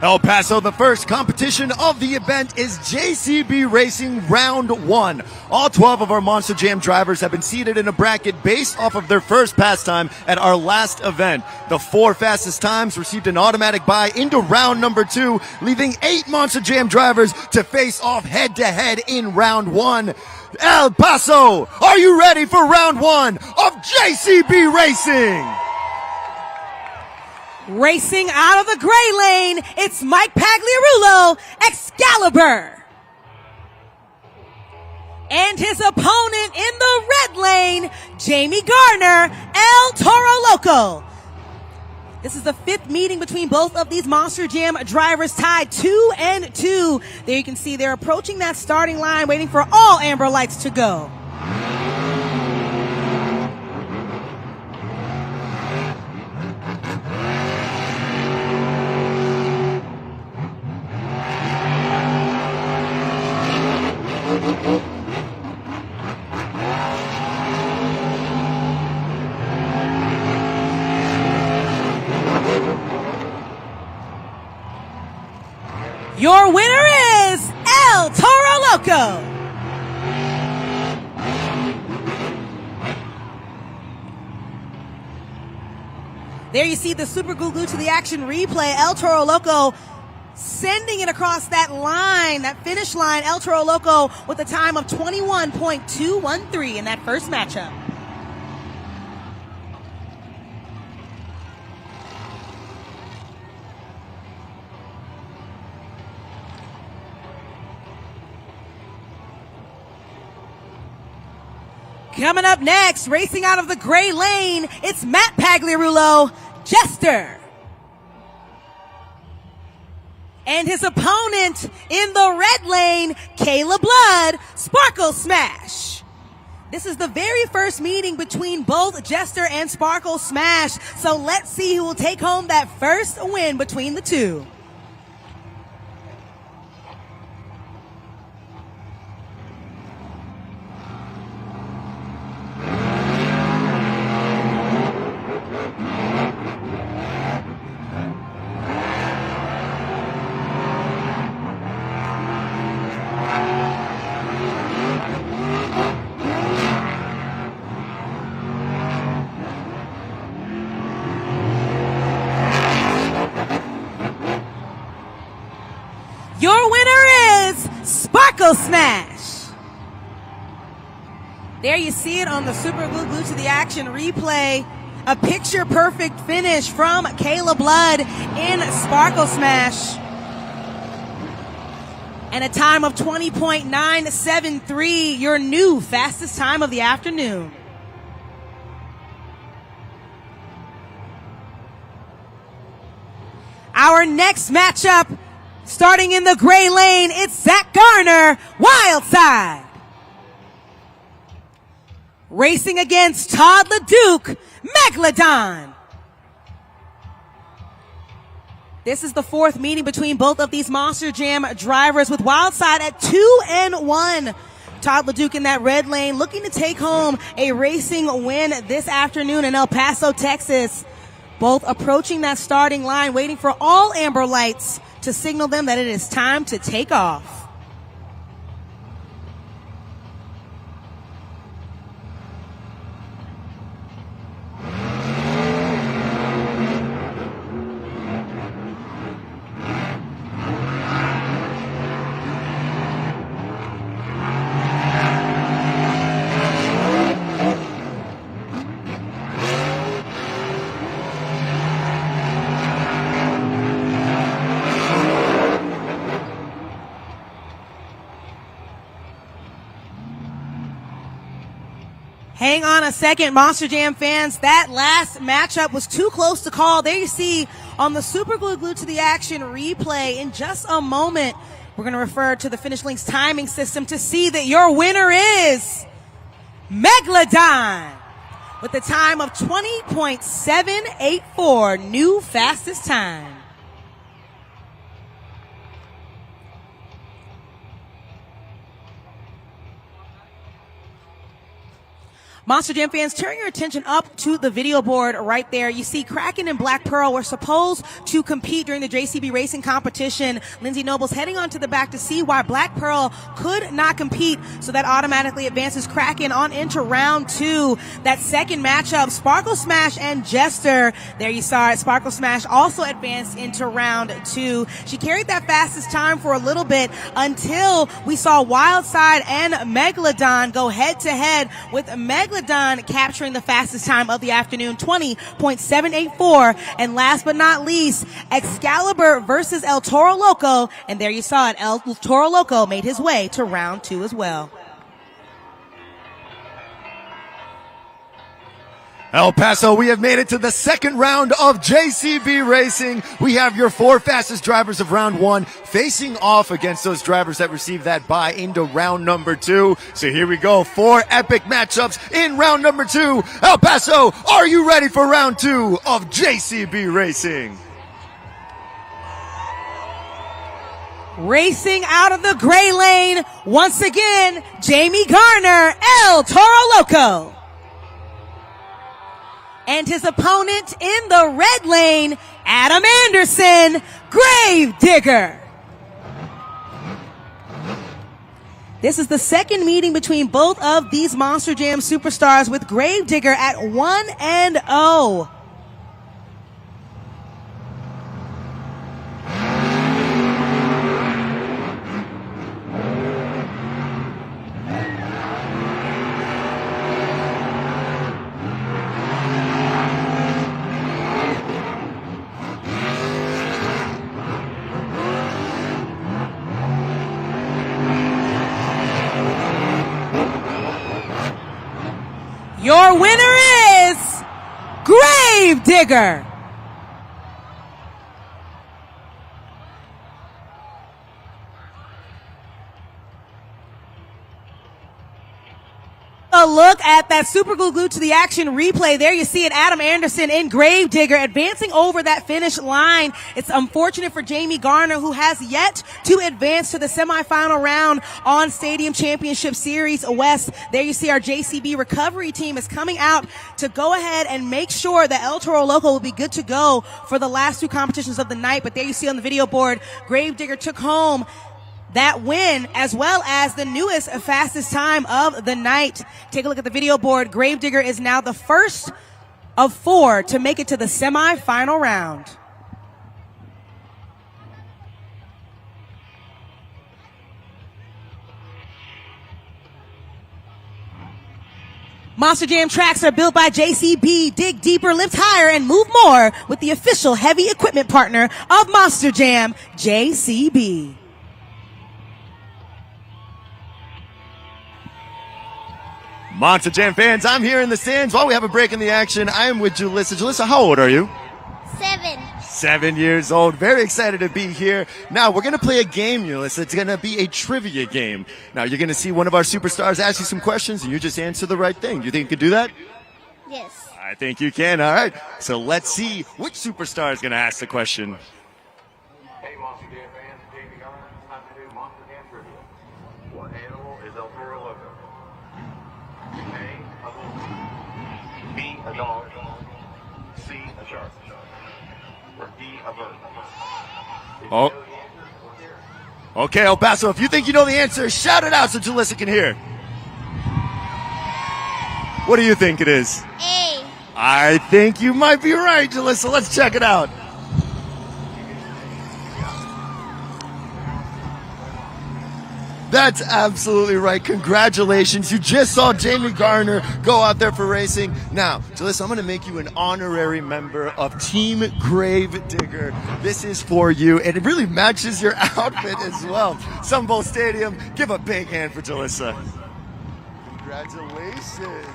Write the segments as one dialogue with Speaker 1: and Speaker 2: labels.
Speaker 1: El Paso, the first competition of the event is JCB Racing Round 1. All 12 of our Monster Jam drivers have been seated in a bracket based off of their first pass time at our last event. The 4 fastest times received an automatic bye into round number 2, leaving 8 Monster Jam drivers to face off head-to-head in Round 1. El Paso, are you ready for Round 1 of JCB Racing?
Speaker 2: Racing out of the gray lane, it's Mike Pagliarulo, Excalibur. And his opponent in the red lane, Jamie Garner, El Toro Loco. This is the 5th meeting between both of these Monster Jam drivers, tied 2-2. There you can see they're approaching that starting line, waiting for all amber lights to go. Your winner is El Toro Loco. There you see the Super Glue to the Action replay. El Toro Loco sending it across that line, that finish line. El Toro Loco with a time of 21.213 in that first matchup. Coming up next, racing out of the gray lane, it's Matt Pagliarulo, Jester. And his opponent in the red lane, Kayla Blood, Sparkle Smash. This is the very first meeting between both Jester and Sparkle Smash, so let's see who will take home that first win between the two. Your winner is Sparkle Smash. There you see it on the Super Glue to the Action replay. A picture-perfect finish from Kayla Blood in Sparkle Smash. And a time of 20.973, your new fastest time of the afternoon. Our next matchup, starting in the gray lane, it's Zach Garner, Wild Side. Racing against Todd LeDuc, Megalodon. This is the 4th meeting between both of these Monster Jam drivers, with Wild Side at 2-1. Todd LeDuc in that red lane, looking to take home a racing win this afternoon in El Paso, Texas. Both approaching that starting line, waiting for all amber lights to signal them that it is time to take off. Hang on a second, Monster Jam fans. That last matchup was too close to call. There you see on the Super Glue to the Action replay. In just a moment, we're going to refer to the Finish Link's timing system to see that your winner is Megalodon with a time of 20.784, new fastest time. Monster Jam fans, turn your attention up to the video board right there. You see Kraken and Black Pearl were supposed to compete during the JCB racing competition. Lindsay Noble's heading on to the back to see why Black Pearl could not compete, so that automatically advances Kraken on into round 2. That second matchup, Sparkle Smash and Jester. There you saw it. Sparkle Smash also advanced into round 2. She carried that fastest time for a little bit until we saw Wildside and Megalodon go head to head, with Megalodon capturing the fastest time of the afternoon, 20.784. And last but not least, Excalibur versus El Toro Loco. And there you saw it. El Toro Loco made his way to round 2 as well.
Speaker 1: El Paso, we have made it to the second round of JCB Racing. We have your 4 fastest drivers of round 1 facing off against those drivers that received that bye into round number 2. So here we go, 4 epic matchups in round number 2. El Paso, are you ready for round 2 of JCB Racing?
Speaker 2: Racing out of the gray lane, once again, Jamie Garner, El Toro Loco. And his opponent in the red lane, Adam Anderson, Grave Digger. This is the second meeting between both of these Monster Jam superstars, with Grave Digger at 1-0. Your winner is Grave Digger. A look at that super glued to the action replay. There you see it, Adam Anderson in Grave Digger advancing over that finish line. It's unfortunate for Jamie Garner, who has yet to advance to the semifinal round on Stadium Championship Series West. There you see our JCB recovery team is coming out to go ahead and make sure that El Toro Loco will be good to go for the last 2 competitions of the night. But there you see on the video board, Grave Digger took home that win, as well as the newest fastest time of the night. Take a look at the video board. Grave Digger is now the first of 4 to make it to the semifinal round. Monster Jam tracks are built by JCB. Dig deeper, lift higher, and move more with the official heavy equipment partner of Monster Jam, JCB.
Speaker 1: Monster Jam fans, I'm here in the stands. While we have a break in the action, I am with Julissa. Julissa, how old are you?
Speaker 3: 7.
Speaker 1: 7 years old. Very excited to be here. Now, we're going to play a game, Julissa. It's going to be a trivia game. Now, you're going to see one of our superstars ask you some questions, and you just answer the right thing. Do you think you can do that?
Speaker 3: Yes.
Speaker 1: I think you can. All right. So let's see which superstar is going to ask the question.
Speaker 4: Hey, Monster Jam fans, Jamie Garner. It's time to do Monster Jam trivia. What animal is El Toro Loco? A, a wolf. B, a dog. C, a shark. Or D, a bird.
Speaker 1: Oh. Okay, El Paso, if you think you know the answer, shout it out so Julissa can hear. What do you think it is?
Speaker 3: A.
Speaker 1: I think you might be right, Julissa. Let's check it out. That's absolutely right. Congratulations. You just saw Jamie Garner go out there for racing. Now, Julissa, I'm going to make you an honorary member of Team Grave Digger. This is for you, and it really matches your outfit as well. Sunbolt Stadium, give a big hand for Julissa. Congratulations.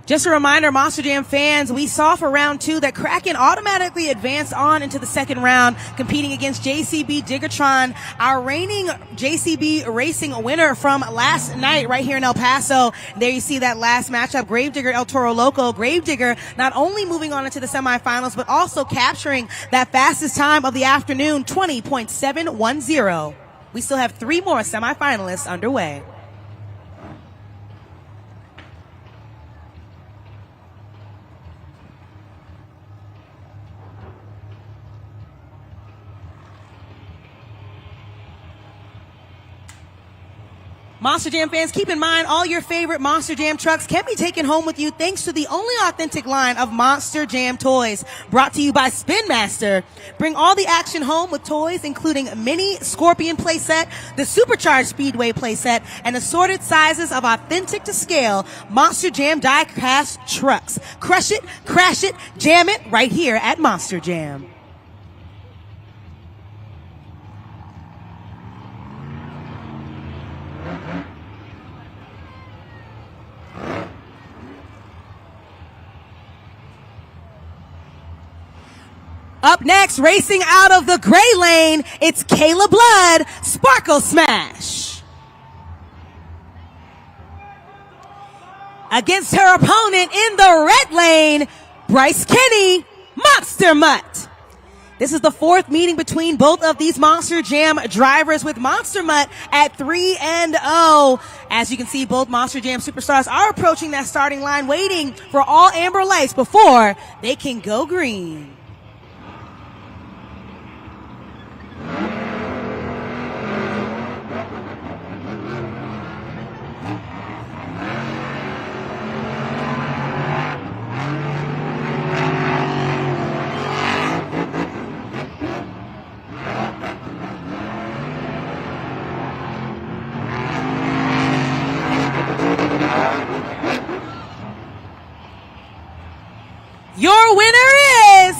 Speaker 2: Just a reminder, Monster Jam fans, we saw for round 2 that Kraken automatically advanced on into the second round, competing against JCB Diggertron, our reigning JCB racing winner from last night right here in El Paso. There you see that last matchup, Grave Digger, El Toro Loco. Grave Digger not only moving on into the semifinals, but also capturing that fastest time of the afternoon, 20.710. We still have 3 more semifinalists underway. Monster Jam fans, keep in mind all your favorite Monster Jam trucks can be taken home with you thanks to the only authentic line of Monster Jam toys. Brought to you by Spin Master. Bring all the action home with toys including Mini Scorpion playset, the Supercharged Speedway playset, and assorted sizes of authentic to scale Monster Jam die-cast trucks. Crush it, crash it, jam it right here at Monster Jam. Up next, racing out of the gray lane, it's Kayla Blood, Sparkle Smash. Against her opponent in the red lane, Bryce Kenny, Monster Mutt. This is the 4th meeting between both of these Monster Jam drivers, with Monster Mutt at 3-0. As you can see, both Monster Jam superstars are approaching that starting line, waiting for all amber lights before they can go green. Your winner is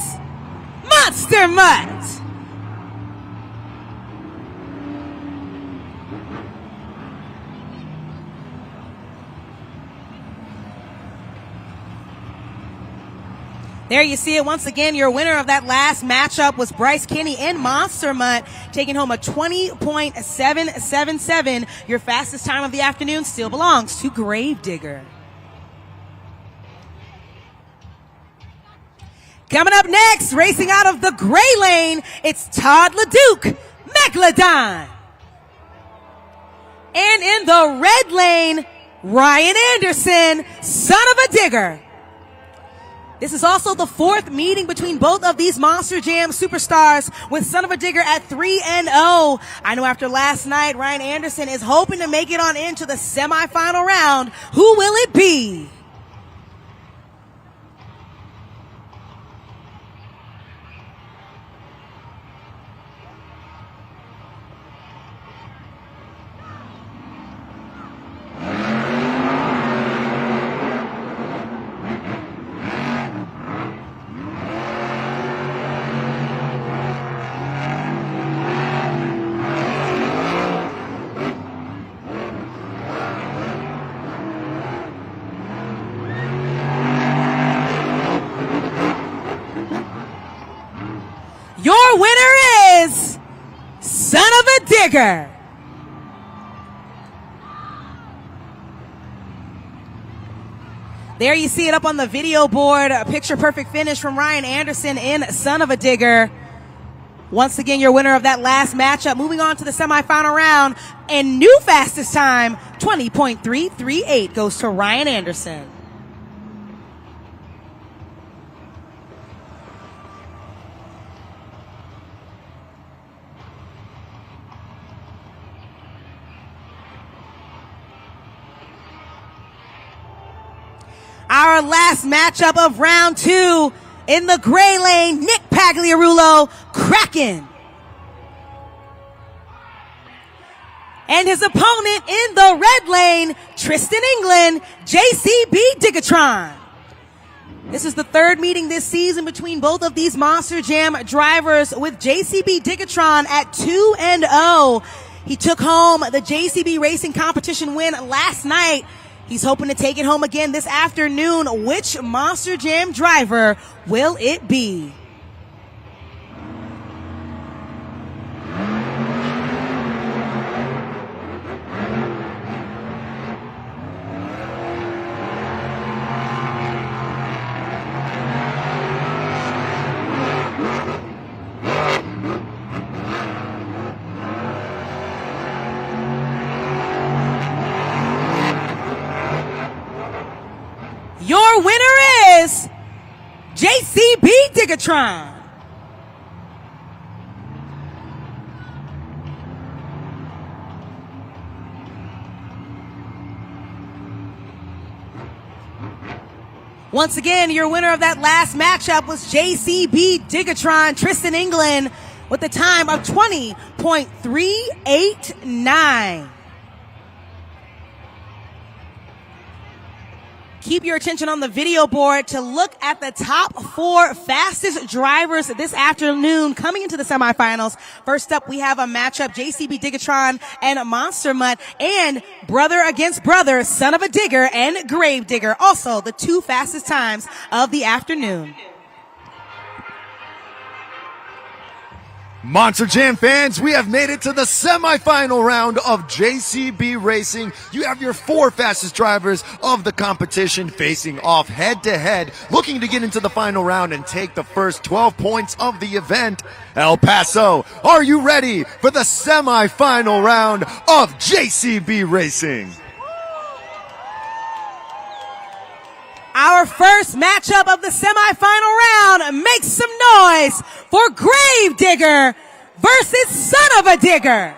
Speaker 2: Monster Mutt. There you see it once again. Your winner of that last matchup was Bryce Kenny and Monster Mutt, taking home a 20.777. Your fastest time of the afternoon still belongs to Gravedigger. Coming up next, racing out of the gray lane, it's Todd LeDuc, Megalodon. And in the red lane, Ryan Anderson, Son of a Digger. This is also the 4th meeting between both of these Monster Jam superstars, with Son of a Digger at 3-0. I know after last night, Ryan Anderson is hoping to make it on into the semifinal round. Who will it be? Your winner is Son of a Digger. There you see it up on the video board. A picture perfect finish from Ryan Anderson in Son of a Digger. Once again, your winner of that last matchup. Moving on to the semifinal round, and new fastest time, 20.338, goes to Ryan Anderson. Our last matchup of round 2, in the gray lane, Nick Pagliarulo, Kraken. And his opponent in the red lane, Tristan England, JCB Digatron. This is the 3rd meeting this season between both of these Monster Jam drivers, with JCB Digatron at 2-0. He took home the JCB Racing competition win last night. He's hoping to take it home again this afternoon. Which Monster Jam driver will it be? JCB Diggatron. Once again, your winner of that last matchup was JCB Diggatron, Tristan England, with a time of 20.389. Keep your attention on the video board to look at the top 4 fastest drivers this afternoon coming into the semifinals. First up, we have a matchup, JCB Diggatron and Monster Mutt, and brother against brother, Son of a Digger and Grave Digger. Also, the 2 fastest times of the afternoon.
Speaker 1: Monster Jam fans, we have made it to the semifinal round of JCB Racing. You have your 4 fastest drivers of the competition facing off head to head, looking to get into the final round and take the first 12 points of the event. El Paso, are you ready for the semifinal round of JCB Racing?
Speaker 2: Our first matchup of the semifinal round, make some noise for Grave Digger versus Son of a Digger.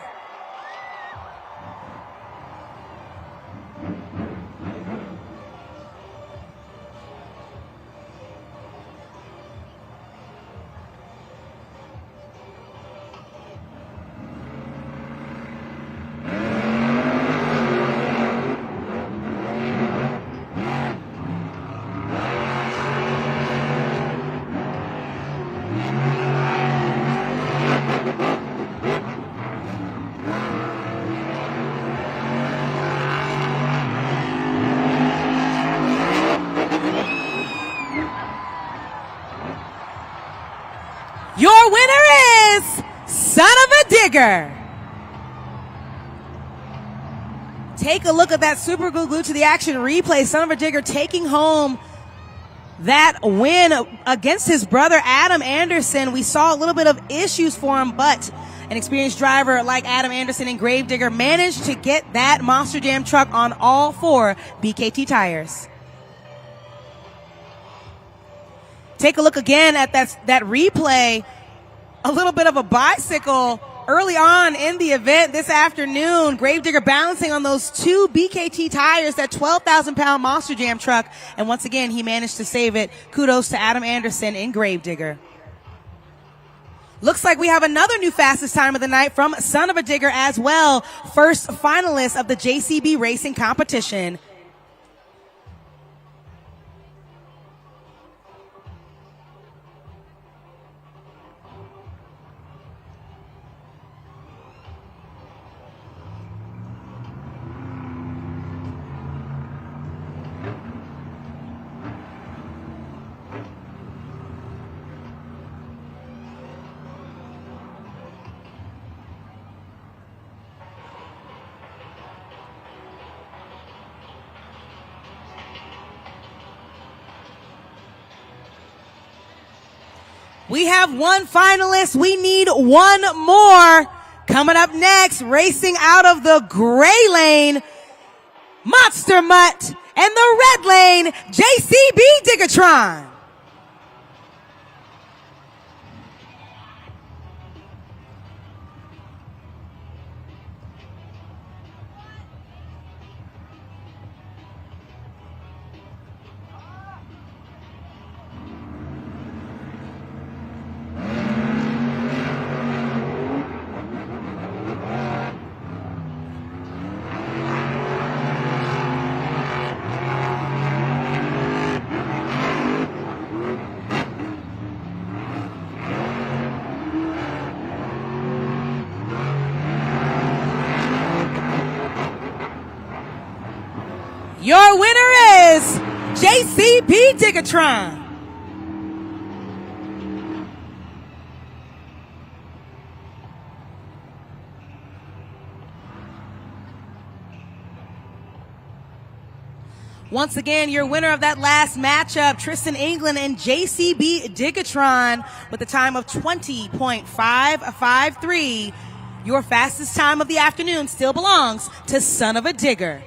Speaker 2: Your winner is Son of a Digger. Take a look at that Super Glued to the Action replay. Son of a Digger taking home that win against his brother Adam Anderson. We saw a little bit of issues for him, but an experienced driver like Adam Anderson and Grave Digger managed to get that Monster Jam truck on all 4 BKT tires. Take a look again at that replay. A little bit of a bicycle early on in the event this afternoon. Grave Digger balancing on those 2 BKT tires, that 12,000-pound Monster Jam truck. And once again, he managed to save it. Kudos to Adam Anderson and Grave Digger. Looks like we have another new fastest time of the night from Son of a Digger as well. First finalist of the JCB Racing competition. We have 1 finalist. We need 1 more. Coming up next, racing out of the gray lane, Monster Mutt, and the red lane, JCB Diggatron. Your winner is JCB Diggatron. Once again, your winner of that last matchup, Tristan England and JCB Diggatron, with a time of 20.553. Your fastest time of the afternoon still belongs to Son of a Digger.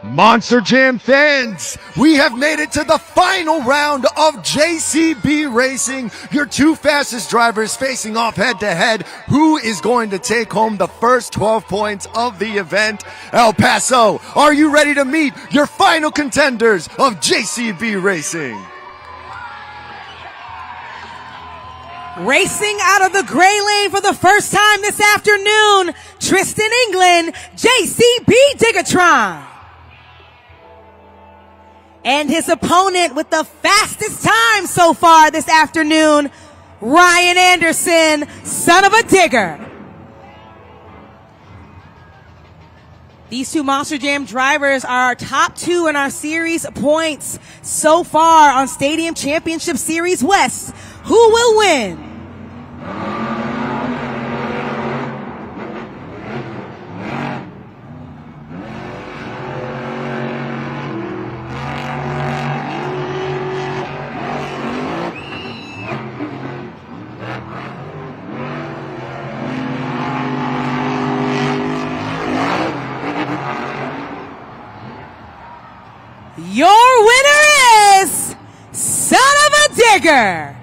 Speaker 1: Monster Jam fans, we have made it to the final round of JCB Racing. Your two fastest drivers facing off head to head. Who is going to take home the first 12 points of the event? El Paso, are you ready to meet your final contenders of JCB Racing?
Speaker 2: Racing out of the gray lane for the first time this afternoon, Tristan England, JCB Digatron. And his opponent with the fastest time so far this afternoon, Ryan Anderson, son of a digger. These two Monster Jam drivers are our top two in our series points so far on Stadium Championship Series West. Who will win? Your winner is Son of a Digger.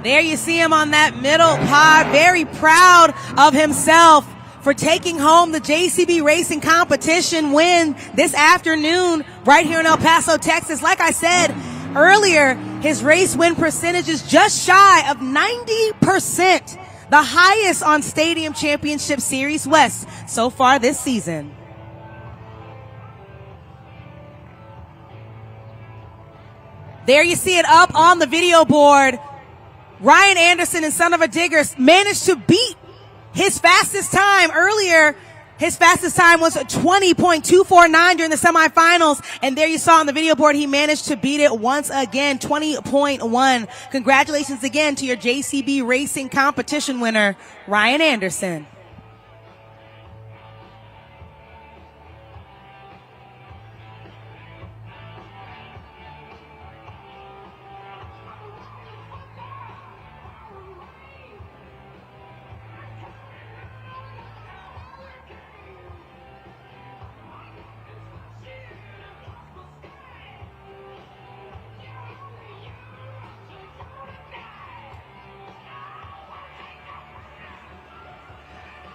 Speaker 2: There you see him on that middle pod, very proud of himself for taking home the JCB Racing competition win this afternoon right here in El Paso, Texas. Like I said earlier, his race win percentage is just shy of 90%. The highest on Stadium Championship Series West so far this season. There you see it up on the video board. Ryan Anderson and Son of a Digger managed to beat his fastest time earlier. His fastest time was 20.249 during the semifinals. And there you saw on the video board, he managed to beat it once again, 20.1. Congratulations again to your JCB Racing competition winner, Ryan Anderson.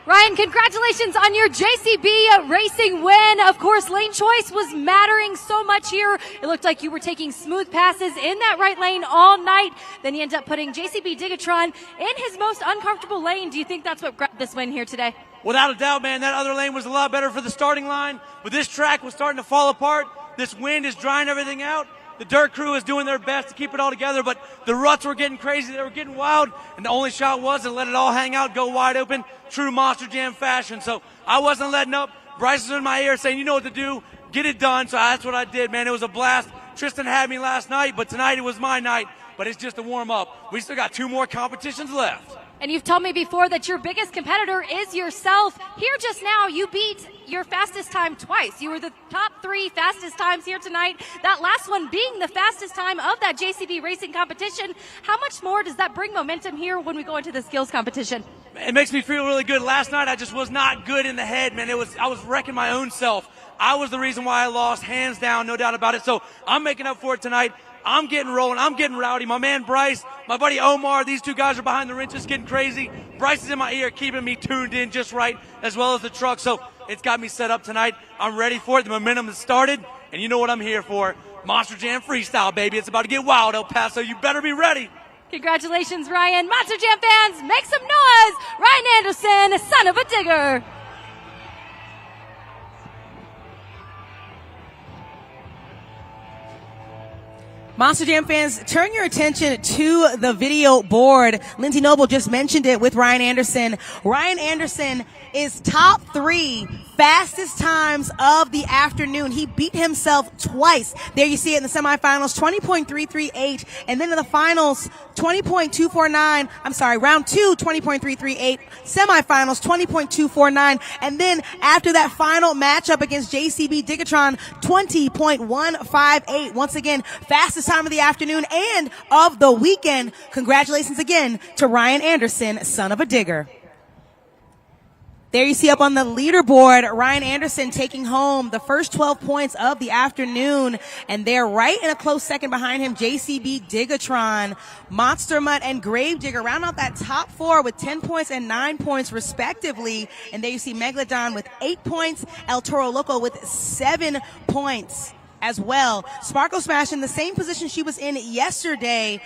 Speaker 5: Ryan, congratulations on your JCB Racing win. Of course, lane choice was mattering so much here. It looked like you were taking smooth passes in that right lane all night. Then you end up putting JCB Digatron in his most uncomfortable lane. Do you think that's what grabbed this win here today?
Speaker 6: Without a doubt, man, that other lane was a lot better for the starting line. But this track was starting to fall apart. This wind is drying everything out. The dirt crew is doing their best to keep it all together, but the ruts were getting crazy. They were getting wild, and the only shot was to let it all hang out, go wide open, true Monster Jam fashion. So I wasn't letting up. Bryce was in my ear saying, you know what to do, get it done. So that's what I did, man. It was a blast. Tristan had me last night, but tonight it was my night. But it's just a warm-up. We still got two more competitions left.
Speaker 5: And you've told me before that your biggest competitor is yourself. Here just now, you beat your fastest time twice. You were the top 3 fastest times here tonight. That last one being the fastest time of that JCB Racing competition. How much more does that bring momentum here when we go into the skills competition?
Speaker 6: It makes me feel really good. Last night I just was not good in the head, man. I was wrecking my own self. I was the reason why I lost, hands down, no doubt about it. So I'm making up for it tonight. I'm getting rolling. I'm getting rowdy. My man Bryce, my buddy Omar, these two guys are behind the wrenches getting crazy. Bryce is in my ear, keeping me tuned in just right, as well as the truck. So it's got me set up tonight. I'm ready for it. The momentum has started, and you know what I'm here for. Monster Jam freestyle, baby. It's about to get wild, El Paso. You better be ready.
Speaker 5: Congratulations, Ryan. Monster Jam fans, make some noise. Ryan Anderson, son of a digger.
Speaker 2: Monster Jam fans, turn your attention to the video board. Lindsay Noble just mentioned it with Ryan Anderson. Ryan Anderson is top 3 fastest times of the afternoon. He beat himself twice. There you see it in the semifinals, 20.338, and then in the finals, 20.249. I'm sorry, round 2, 20.338, semifinals, 20.249, and then after that final matchup against JCB Digatron, 20.158. Once again, fastest time of the afternoon and of the weekend. Congratulations again to Ryan Anderson, son of a digger. There you see up on the leaderboard, Ryan Anderson taking home the first 12 points of the afternoon. And they're right in a close second behind him, JCB Digatron, Monster Mutt, and Gravedigger round out that top 4 with 10 points and 9 points respectively. And there you see Megalodon with 8 points, El Toro Loco with 7 points as well. Sparkle Smash in the same position she was in yesterday.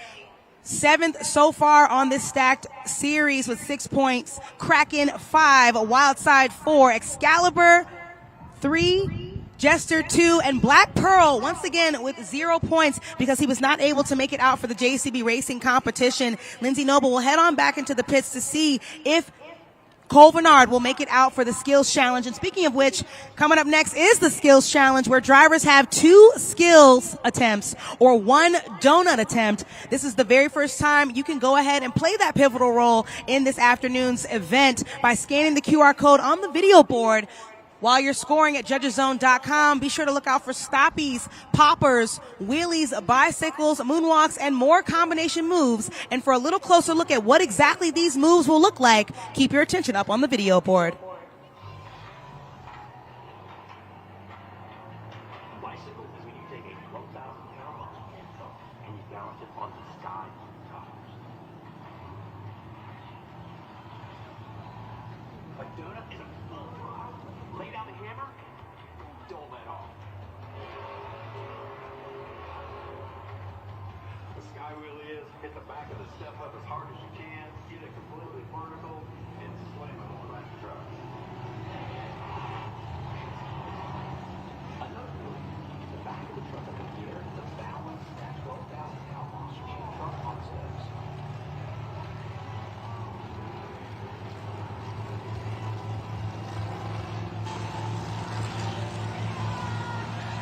Speaker 2: 7th so far on this stacked series with 6 points. Kraken 5, Wildside 4, Excalibur 3, Jester 2, and Black Pearl once again with 0 points because he was not able to make it out for the JCB Racing competition. Lindsay Noble will head on back into the pits to see if Cole Bernard will make it out for the Skills Challenge. And speaking of which, coming up next is the Skills Challenge, where drivers have 2 skills attempts or 1 donut attempt. This is the very first time you can go ahead and play that pivotal role in this afternoon's event by scanning the QR code on the video board. While you're scoring at judgeszone.com, be sure to look out for stoppies, poppers, wheelies, bicycles, moonwalks, and more combination moves. And for a little closer look at what exactly these moves will look like, keep your attention up on the video board.
Speaker 4: Bicycle is when you take a 12,000-pound muscle and you balance it on the side tires. A donut is a full throttle. Lay down the hammer, don't let off. The sky wheel is hit the back of the step up as hard as you can, get it completely vertical, and slam it on the truck. Another move, the back of the truck up in gear to balance that 12,000-pound monster truck on steps.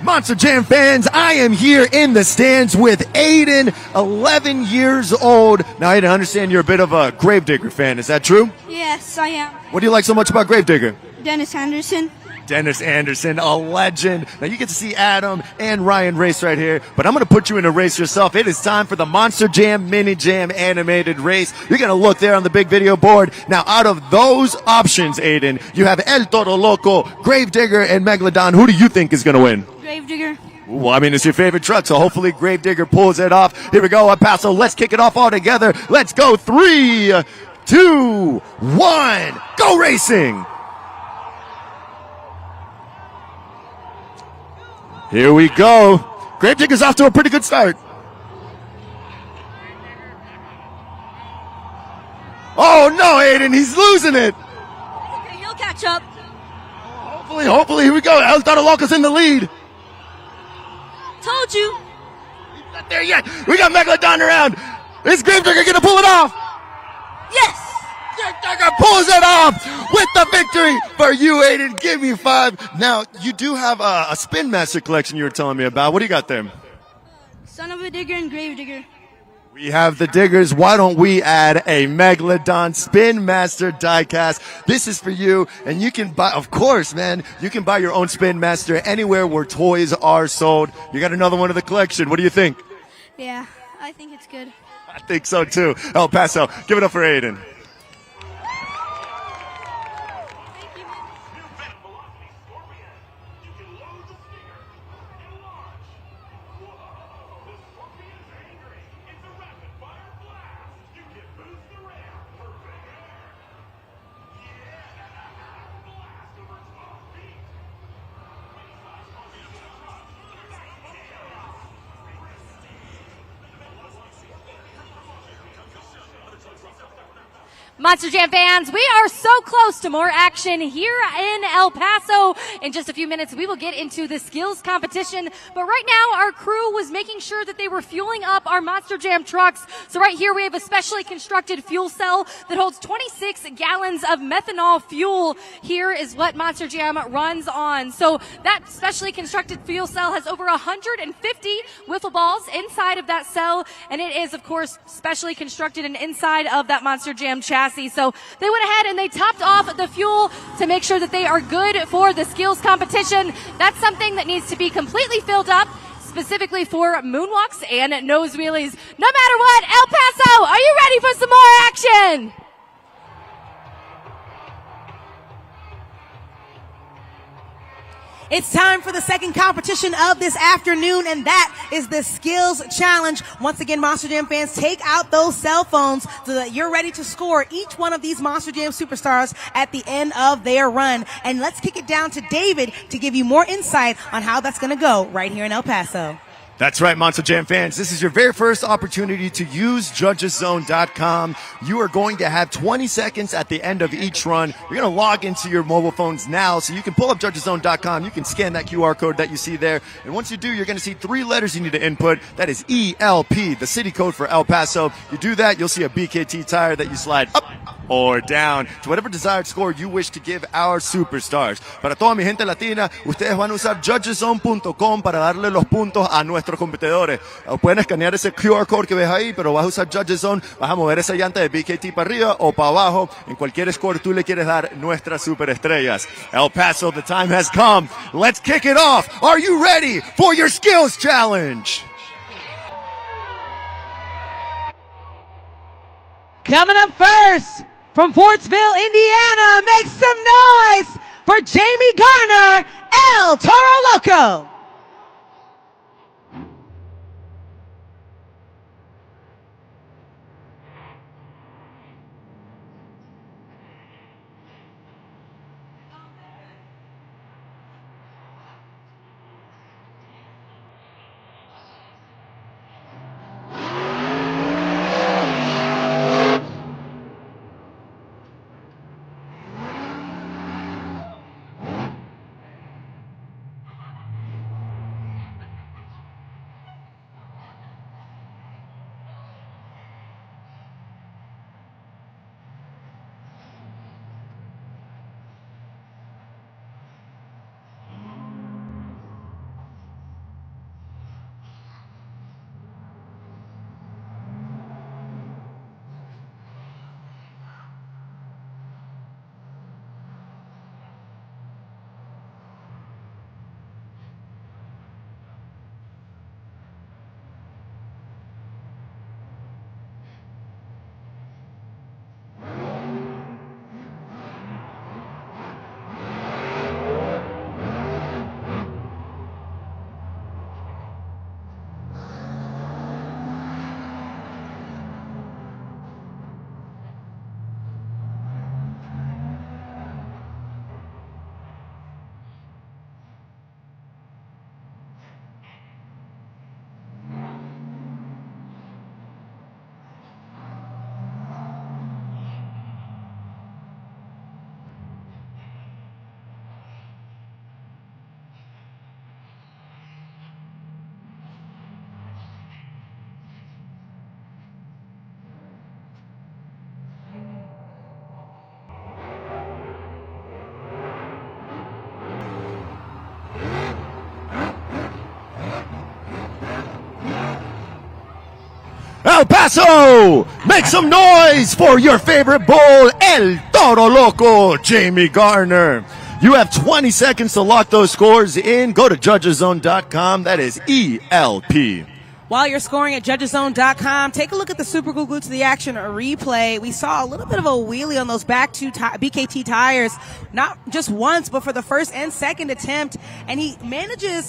Speaker 1: Monster Jam fans, I am here in the stands with Aiden, 11 years old. Now, Aiden, I understand you're a bit of a Gravedigger fan. Is that true?
Speaker 7: Yes, I am.
Speaker 1: What do you like so much about Gravedigger?
Speaker 7: Dennis Anderson.
Speaker 1: Dennis Anderson, a legend. Now, you get to see Adam and Ryan race right here, but I'm going to put you in a race yourself. It is time for the Monster Jam Mini Jam animated race. You're going to look there on the big video board. Now, out of those options, Aiden, you have El Toro Loco, Gravedigger, and Megalodon. Who do you think is going to win?
Speaker 7: Gravedigger.
Speaker 1: Well, I mean, it's your favorite truck, so hopefully Gravedigger pulls it off. Here we go at Paso. Let's kick it off all together. Let's go. 3, 2, 1. Go racing. Here we go. Gravedigger's off to a pretty good start. Oh, no, Aiden. He's losing it.
Speaker 7: Okay, he'll catch up.
Speaker 1: Hopefully. Here we go. El Toro Loco's in the lead.
Speaker 7: Told you.
Speaker 1: He's not there yet. We got Megalodon around. Is Gravedigger going to pull it off?
Speaker 7: Yes.
Speaker 1: Gravedigger pulls it off with the victory for you, Aiden. Give me 5. Now, you do have a Spin Master collection you were telling me about. What do you got there?
Speaker 7: Son of a digger and Gravedigger.
Speaker 1: We have the diggers. Why don't we add a Megalodon Spin Master diecast? This is for you, and you can buy, of course, man, you can buy your own Spin Master anywhere where toys are sold. You got another one of the collection. What do you think?
Speaker 7: Yeah, I think it's good.
Speaker 1: I think so, too. El Paso, give it up for Aiden.
Speaker 5: Monster Jam fans, we are so close to more action here in El Paso. In just a few minutes, we will get into the skills competition. But right now, our crew was making sure that they were fueling up our Monster Jam trucks. So right here, we have a specially constructed fuel cell that holds 26 gallons of methanol fuel. Here is what Monster Jam runs on. So that specially constructed fuel cell has over 150 wiffle balls inside of that cell. And it is, of course, specially constructed and inside of that Monster Jam chassis. So they went ahead and they topped off the fuel to make sure that they are good for the skills competition. That's something that needs to be completely filled up, specifically for moonwalks and nose wheelies. No matter what, El Paso, are you ready for some more action?
Speaker 2: It's time for the second competition of this afternoon, and that is the Skills Challenge. Once again, Monster Jam fans, take out those cell phones so that you're ready to score each one of these Monster Jam superstars at the end of their run. And let's kick it down to David to give you more insight on how that's going to go right here in El Paso.
Speaker 1: That's right, Monster Jam fans. This is your very first opportunity to use judgeszone.com. You are going to have 20 seconds at the end of each run. You're going to log into your mobile phones now so you can pull up judgeszone.com. You can scan that QR code that you see there. And once you do, you're going to see 3 letters you need to input. That is ELP, the city code for El Paso. You do that, you'll see a BKT tire that you slide up or down to whatever desired score you wish to give our superstars. Para toda mi gente latina, ustedes van a usar judgeszone.com para darle los puntos a nuestros competidores. Pueden escanear ese QR code que ves ahí, pero vas a usar Judges Zone, vas a mover esa llanta de BKT para arriba o para abajo. En cualquier score tú le quieres dar nuestras superestrellas. El Paso, the time has come. Let's kick it off. Are you ready for your skills challenge?
Speaker 8: Coming up first, from Fortsville, Indiana, make some noise for Jamie Garner, El Toro Loco.
Speaker 1: El Paso, make some noise for your favorite bull, El Toro Loco, Jamie Garner. You have 20 seconds to lock those scores in. Go to judgeszone.com. That is ELP.
Speaker 2: While you're scoring at judgeszone.com, take a look at the Super Cool Glue to the Action replay. We saw a little bit of a wheelie on those back two BKT tires, not just once, but for the first and second attempt. And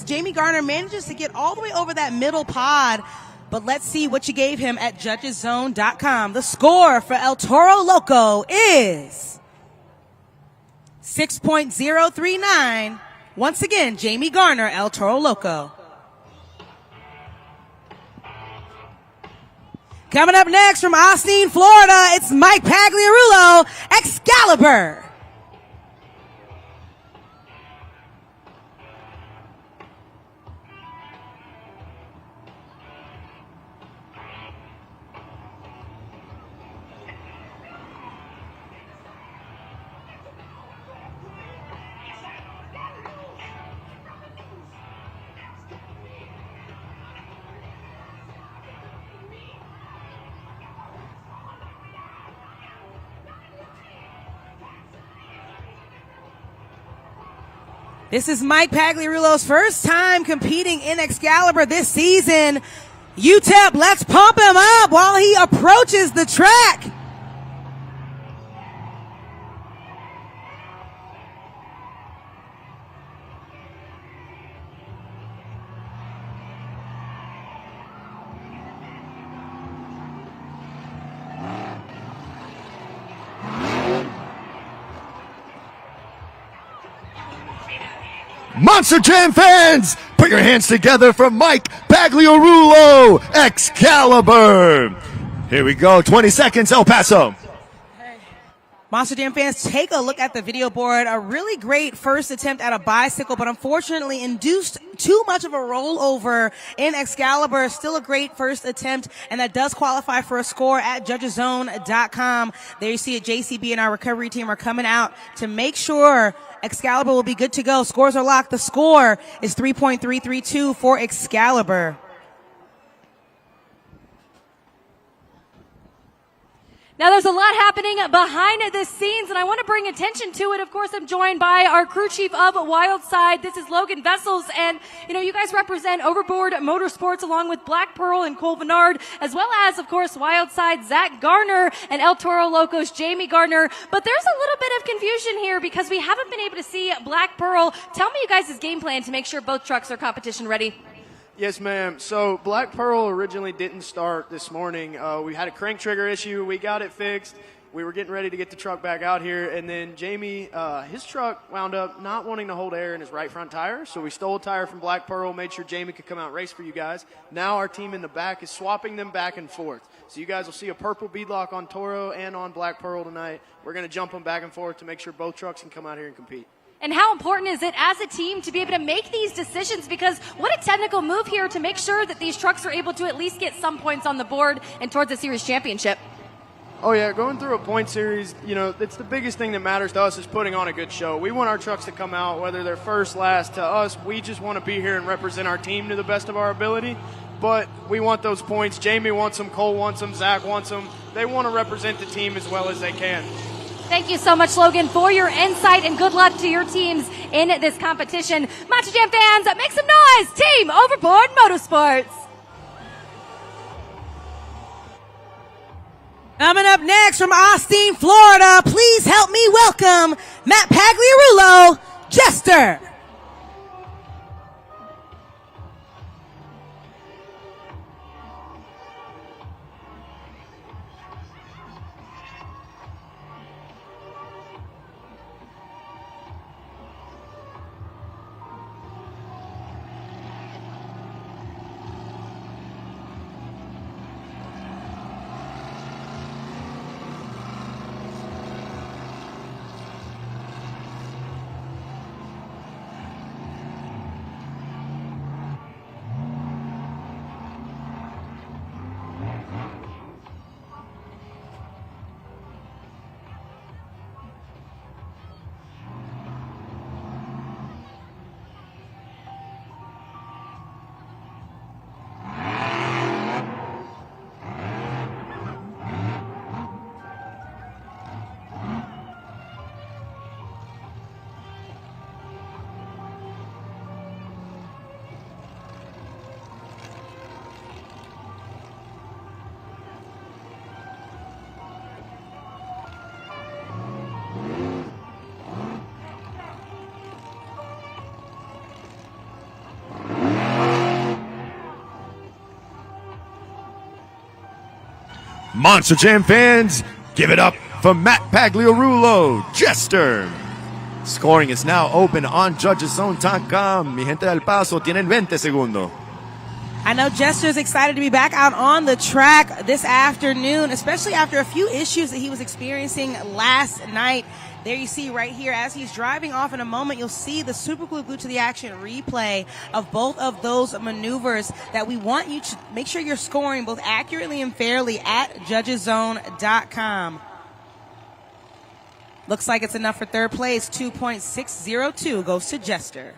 Speaker 2: Jamie Garner manages to get all the way over that middle pod. But let's see what you gave him at judgeszone.com. The score for El Toro Loco is 6.039. Once again, Jamie Garner, El Toro Loco. Coming up next from Austin, Florida, it's Mike Pagliarulo, Excalibur. This is Mike Pagliarulo's first time competing in Excalibur this season. UTEP, let's pump him up while he approaches the track.
Speaker 1: Monster Jam fans, put your hands together for Mike Pagliarulo, Excalibur. Here we go, 20 seconds, El Paso.
Speaker 2: Monster Jam fans, take a look at the video board. A really great first attempt at a bicycle, but unfortunately induced too much of a rollover in Excalibur. Still a great first attempt, and that does qualify for a score at judgeszone.com. There you see it, JCB and our recovery team are coming out to make sure Excalibur will be good to go. Scores are locked. The score is 3.332 for Excalibur.
Speaker 5: Now, there's a lot happening behind the scenes, and I want to bring attention to it. Of course, I'm joined by our crew chief of Wildside. This is Logan Vessels, and, you guys represent Overboard Motorsports along with Black Pearl and Cole Bernard, as well as, of course, Wildside, Zach Garner, and El Toro Loco's Jamie Gardner. But there's a little bit of confusion here because we haven't been able to see Black Pearl. Tell me you guys' game plan to make sure both trucks are competition ready.
Speaker 9: Yes, ma'am. So Black Pearl originally didn't start this morning. We had a crank trigger issue. We got it fixed. We were getting ready to get the truck back out here, and then Jamie, his truck wound up not wanting to hold air in his right front tire, so we stole a tire from Black Pearl, made sure Jamie could come out and race for you guys. Now our team in the back is swapping them back and forth. So you guys will see a purple beadlock on Toro and on Black Pearl tonight. We're going to jump them back and forth to make sure both trucks can come out here and compete.
Speaker 5: And how important is it as a team to be able to make these decisions? Because what a technical move here to make sure that these trucks are able to at least get some points on the board and towards a series championship.
Speaker 9: Oh, yeah, going through a point series, it's the biggest thing that matters to us is putting on a good show. We want our trucks to come out, whether they're first, last. To us, we just want to be here and represent our team to the best of our ability. But we want those points. Jamie wants them, Cole wants them, Zach wants them. They want to represent the team as well as they can.
Speaker 5: Thank you so much, Logan, for your insight, and good luck to your teams in this competition. Monster Jam fans, make some noise! Team Overboard Motorsports!
Speaker 2: Coming up next from Austin, Florida, please help me welcome Matt Pagliarulo, Jester.
Speaker 1: Monster Jam fans, give it up for Matt Pagliarulo, Jester. Scoring is now open on judgeszone.com. Mi gente del Paso, tienen 20 segundos.
Speaker 2: I know Jester's excited to be back out on the track this afternoon, especially after a few issues that he was experiencing last night. There you see right here, as he's driving off in a moment, you'll see the super glued to the action replay of both of those maneuvers that we want you to make sure you're scoring both accurately and fairly at judgeszone.com. Looks like it's enough for third place. 2.602 goes to Jester.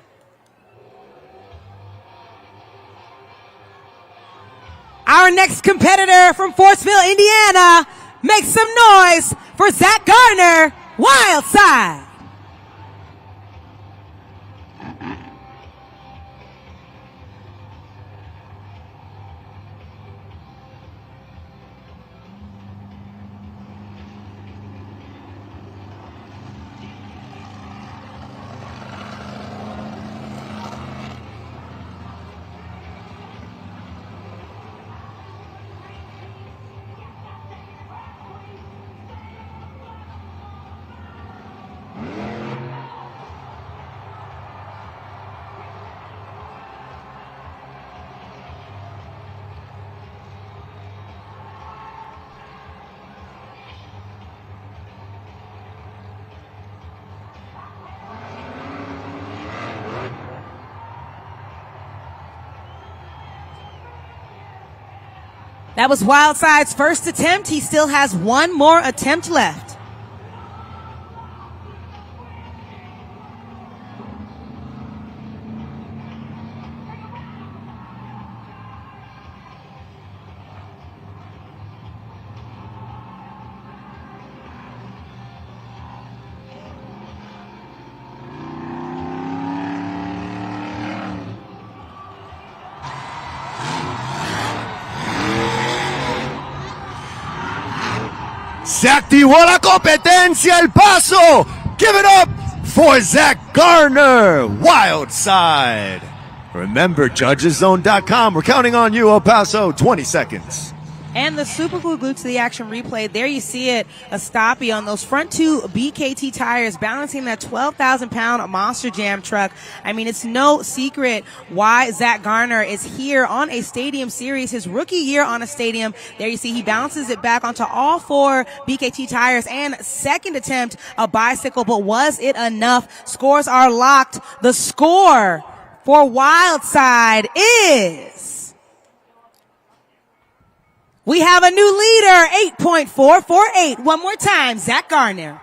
Speaker 2: Our next competitor from Fortsville, Indiana, make some noise for Zach Gardner, Wild Side. That was Wildside's first attempt. He still has one more attempt left.
Speaker 1: Se activó la competencia, el Paso. Give it up for Zach Gardner, Wild Side. Remember, judgeszone.com. We're counting on you, El Paso. 20 seconds.
Speaker 2: And the super cool glued to the action replay. There you see it, a stoppie on those front two BKT tires, balancing that 12,000-pound Monster Jam truck. I mean, it's no secret why Zach Gardner is here on a stadium series, his rookie year on a stadium. There you see he bounces it back onto all four BKT tires, and second attempt, a bicycle, but was it enough? Scores are locked. The score for Wildside is... we have a new leader, 8.448. One more time, Zach Gardner.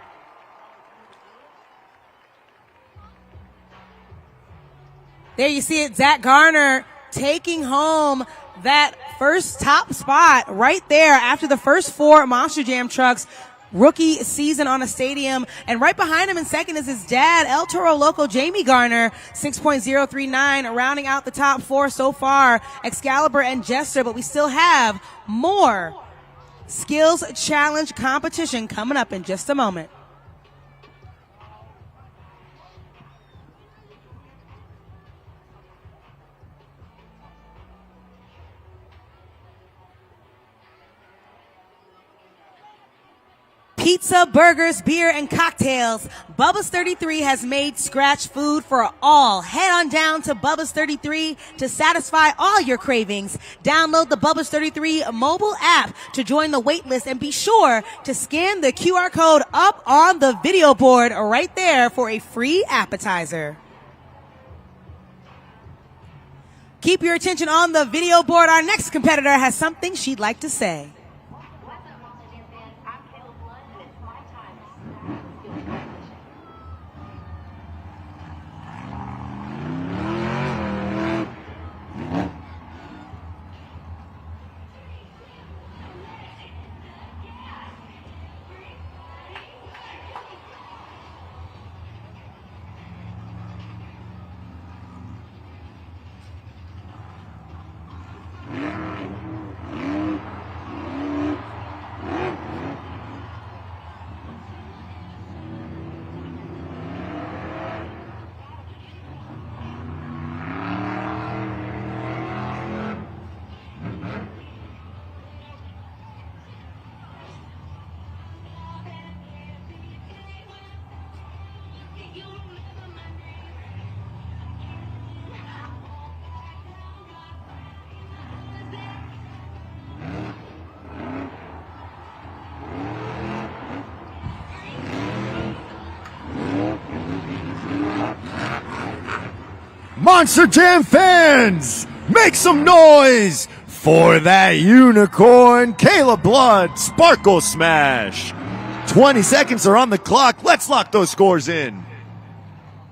Speaker 2: There you see it, Zach Gardner taking home that first top spot right there after the first four Monster Jam trucks. Rookie season on a stadium. And right behind him in second is his dad, El Toro Loco, Jamie Gardner, 6.039, rounding out the top four so far, Excalibur and Jester. But we still have more skills challenge competition coming up in just a moment. Pizza, burgers, beer, and cocktails. Bubba's 33 has made scratch food for all. Head on down to Bubba's 33 to satisfy all your cravings. Download the Bubba's 33 mobile app to join the wait list, and be sure to scan the QR code up on the video board right there for a free appetizer. Keep your attention on the video board. Our next competitor has something she'd like to say.
Speaker 1: Monster Jam fans, make some noise for that unicorn, Caleb Blood, Sparkle Smash. 20 seconds are on the clock. Let's lock those scores in.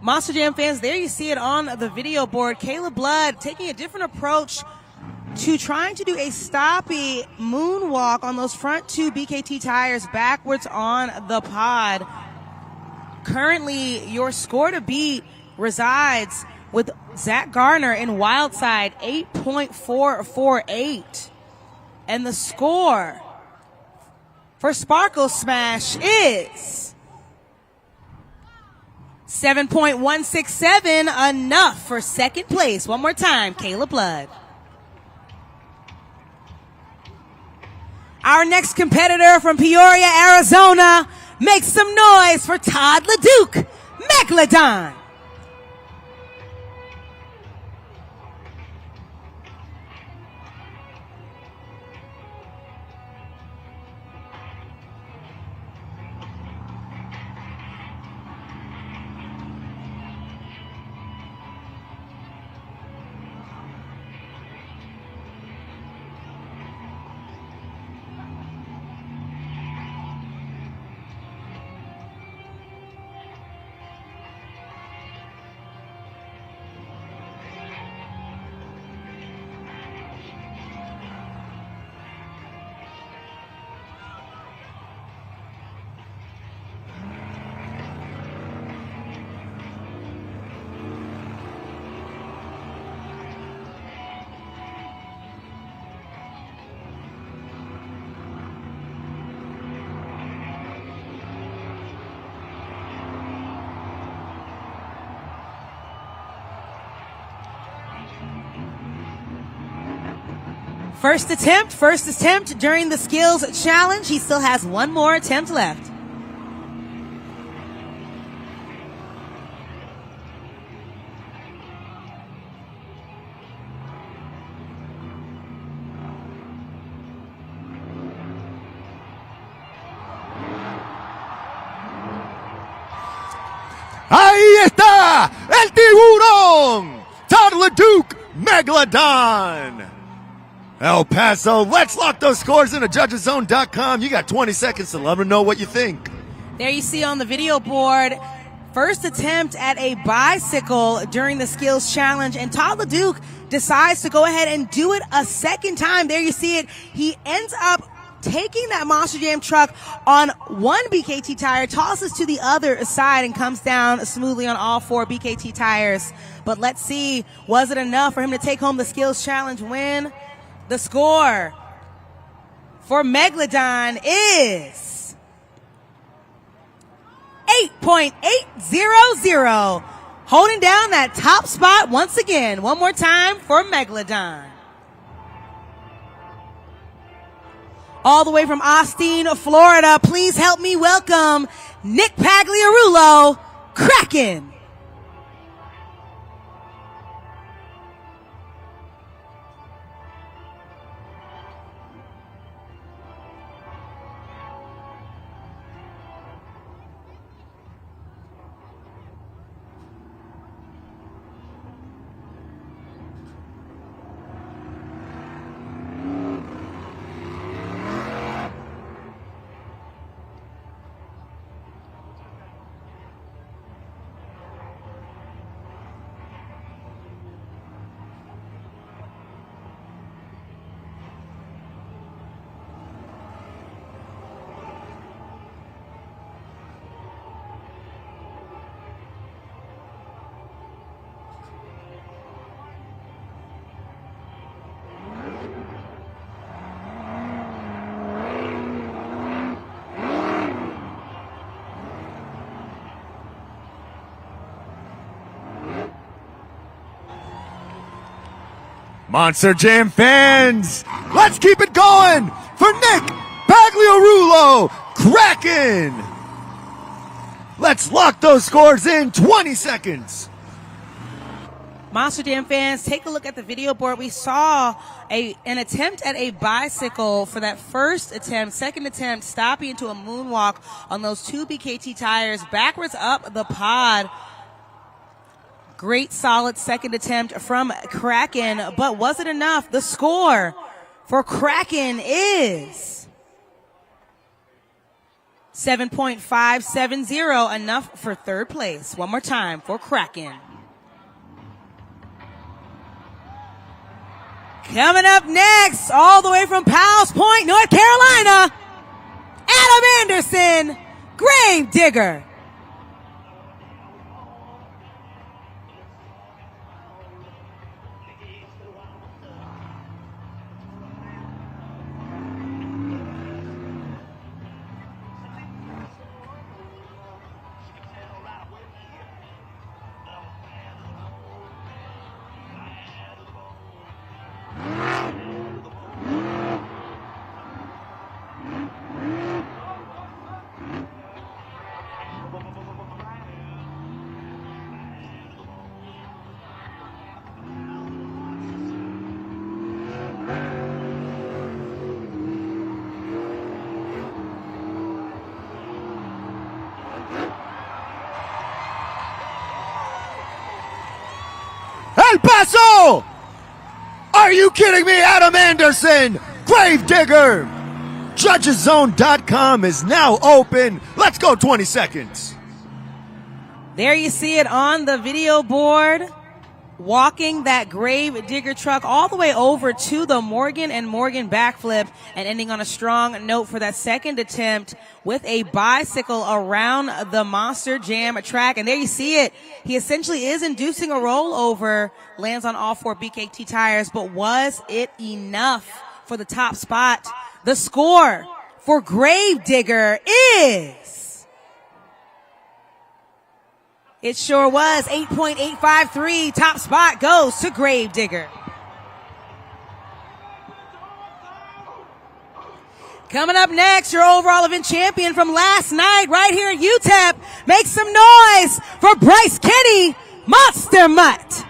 Speaker 2: Monster Jam fans, there you see it on the video board. Caleb Blood taking a different approach to trying to do a stoppy moonwalk on those front two BKT tires backwards on the pod. Currently, your score to beat resides with Zach Garner in Wildside, 8.448. And the score for Sparkle Smash is 7.167, enough for second place. One more time, Caleb Blood. Our next competitor from Peoria, Arizona, make some noise for Todd LeDuc, Megalodon. First attempt during the skills challenge. He still has one more attempt left.
Speaker 1: Ahí está el tiburón, Todd LeDuc, Megalodon. El Paso, let's lock those scores into judgeszone.com. You got 20 seconds to let them know what you think.
Speaker 2: There you see on the video board, first attempt at a bicycle during the skills challenge, and Todd LeDuc decides to go ahead and do it a second time. There you see it. He ends up taking that Monster Jam truck on one BKT tire, tosses to the other side, and comes down smoothly on all four BKT tires. But let's see, was it enough for him to take home the skills challenge win? The score for Megalodon is 8.800. Holding down that top spot once again. One more time for Megalodon. All the way from Austin, Florida, please help me welcome Nick Pagliarulo, Kraken.
Speaker 1: Monster Jam fans, let's keep it going for Nick Pagliarulo, Kraken. Let's lock those scores in 20 seconds.
Speaker 2: Monster Jam fans, take a look at the video board. We saw an attempt at a bicycle for that first attempt. Second attempt, stopping into a moonwalk on those two BKT tires backwards up the pod. Great solid second attempt from Kraken, but was it enough? The score for Kraken is 7.570, enough for third place. One more time for Kraken. Coming up next, all the way from Powell's Point, North Carolina, Adam Anderson, Grave Digger.
Speaker 1: El Paso! Are you kidding me? Adam Anderson, Gravedigger. JudgesZone.com is now open. Let's go 20 seconds.
Speaker 2: There you see it on the video board. Walking that Grave Digger truck all the way over to the Morgan and Morgan backflip and ending on a strong note for that second attempt with a bicycle around the Monster Jam track. And there you see it. He essentially is inducing a rollover, lands on all 4 BKT tires, but was it enough for the top spot? The score for Grave Digger is... It sure was. 8.853. Top spot goes to Grave Digger. Coming up next, your overall event champion from last night right here at UTEP. Make some noise for Bryce Kenny, Monster Mutt.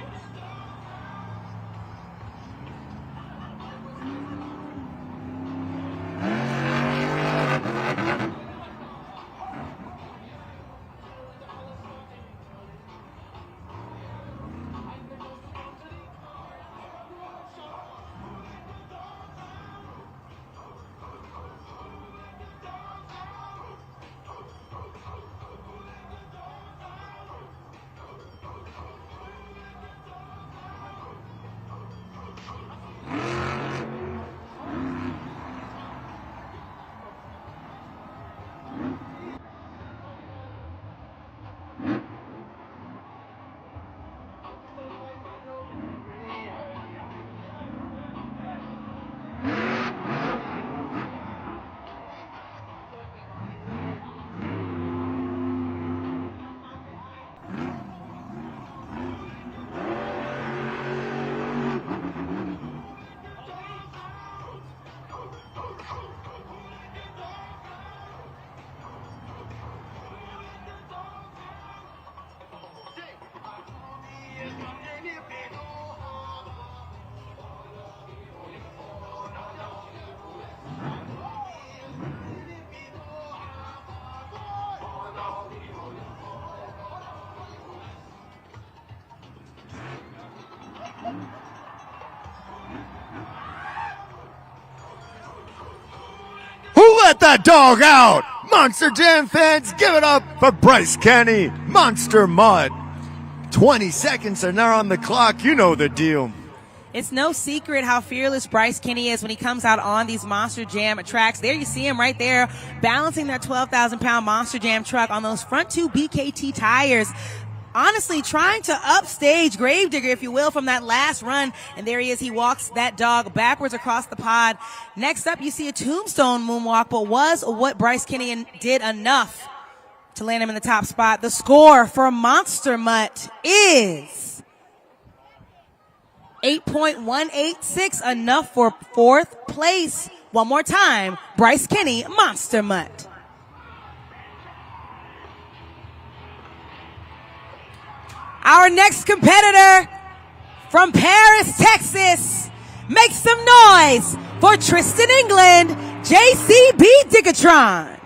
Speaker 1: Let that dog out! Monster Jam fans, give it up for Bryce Kenny, Monster Mud. 20 seconds are now on the clock. You know the deal.
Speaker 2: It's no secret how fearless Bryce Kenny is when he comes out on these Monster Jam tracks. There you see him right there, balancing that 12,000-pound Monster Jam truck on those front 2 BKT tires. Honestly, trying to upstage Grave Digger, if you will, from that last run. And there he is. He walks that dog backwards across the pod. Next up, you see a tombstone moonwalk, but was what Bryce Kenny did enough to land him in the top spot. The score for Monster Mutt is 8.186, enough for 4th place. One more time, Bryce Kenny, Monster Mutt. Our next competitor from Paris, Texas. Make some noise for Tristan England, JCB Diggatron.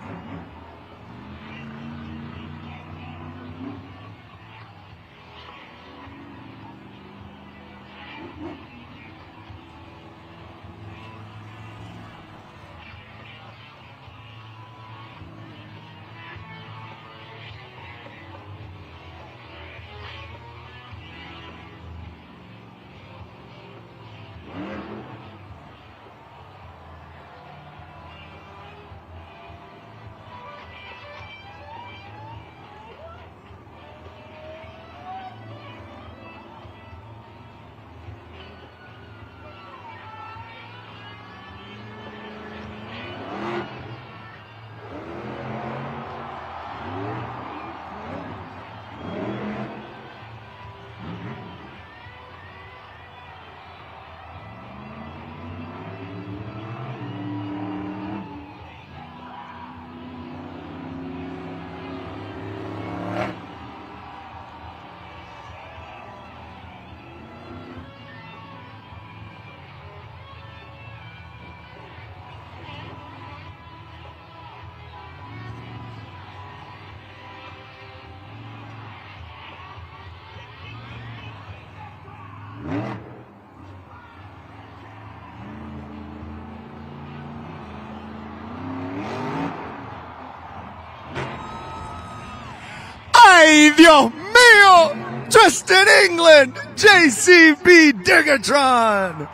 Speaker 1: Dios mío! Tristan England, JCB Diggertron.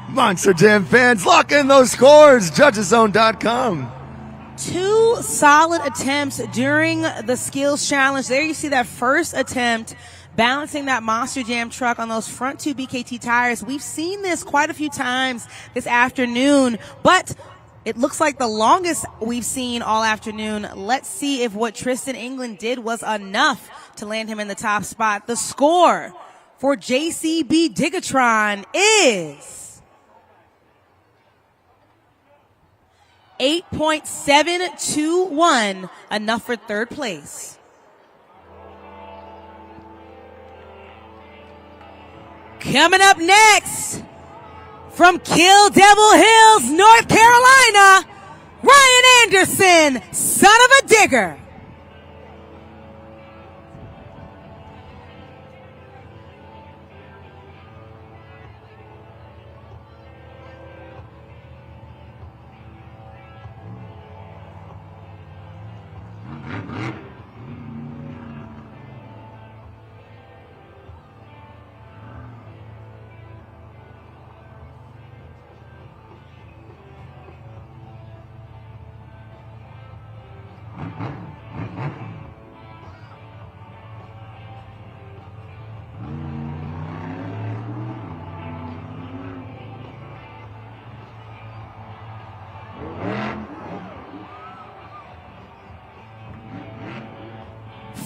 Speaker 1: Monster Jam fans, lock in those scores. Judgeszone.com.
Speaker 2: 2 solid attempts during the skills challenge. There you see that first attempt balancing that Monster Jam truck on those front 2 BKT tires. We've seen this quite a few times this afternoon, but it looks like the longest we've seen all afternoon. Let's see if what Tristan England did was enough to land him in the top spot. The score for JCB Diggertron is 8.721, enough for third place. Coming up next, from Kill Devil Hills, North Carolina, Ryan Anderson, son of a digger.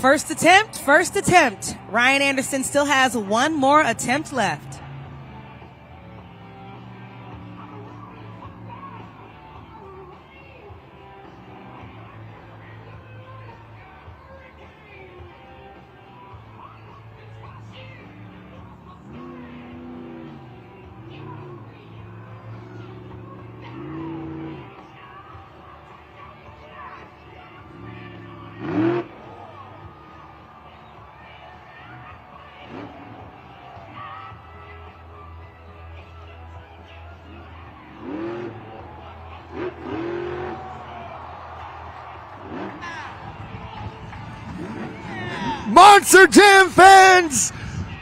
Speaker 2: First attempt. Ryan Anderson still has one more attempt left.
Speaker 1: Monster Jam fans,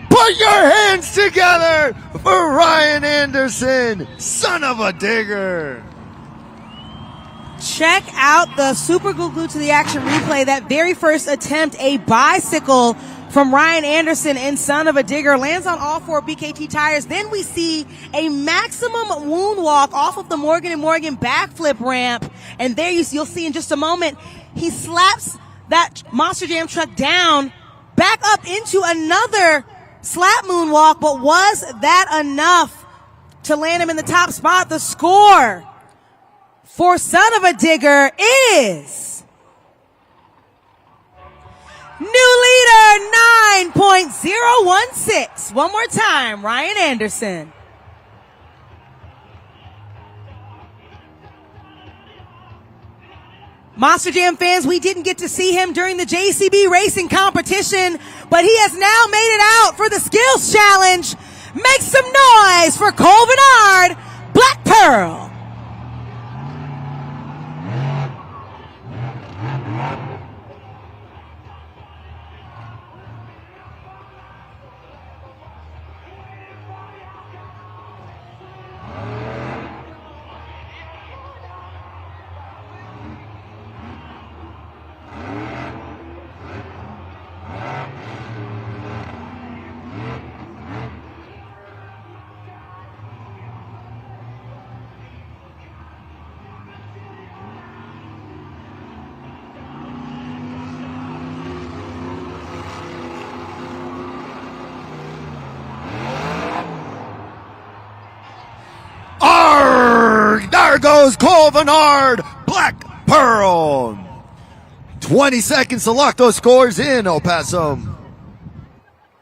Speaker 1: put your hands together for Ryan Anderson, son of a digger.
Speaker 2: Check out the super glue to the action replay. That very first attempt, a bicycle from Ryan Anderson and son of a digger, lands on all 4 BKT tires. Then we see a maximum moonwalk off of the Morgan & Morgan backflip ramp. And there you'll see in just a moment, he slaps that Monster Jam truck down, back up into another slap moonwalk. But was that enough to land him in the top spot? The score for son of a digger is new leader 9.016. One more time, Ryan Anderson. Monster Jam fans, we didn't get to see him during the JCB racing competition, but he has now made it out for the skills challenge. Make some noise for Cole Bernard, Black Pearl.
Speaker 1: There goes Cole Bernard, Black Pearl. 20 seconds to lock those scores in, El Paso.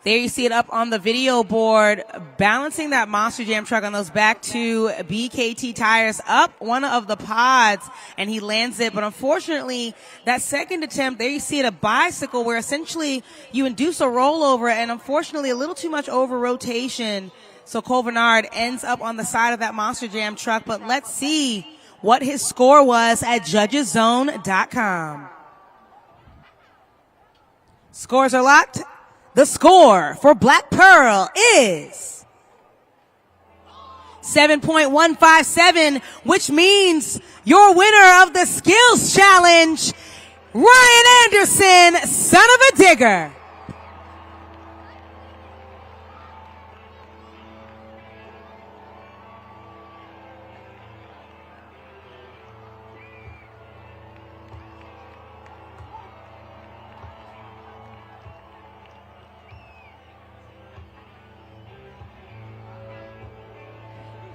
Speaker 2: There you see it up on the video board, balancing that Monster Jam truck on those back 2 BKT tires up one of the pods, and he lands it. But unfortunately, that second attempt, there you see it, a bicycle where essentially you induce a rollover, and unfortunately a little too much over rotation. So Cole Bernard ends up on the side of that Monster Jam truck. But let's see what his score was at Judgeszone.com. Scores are locked. The score for Black Pearl is 7.157, which means your winner of the skills challenge, Ryan Anderson, son of a digger.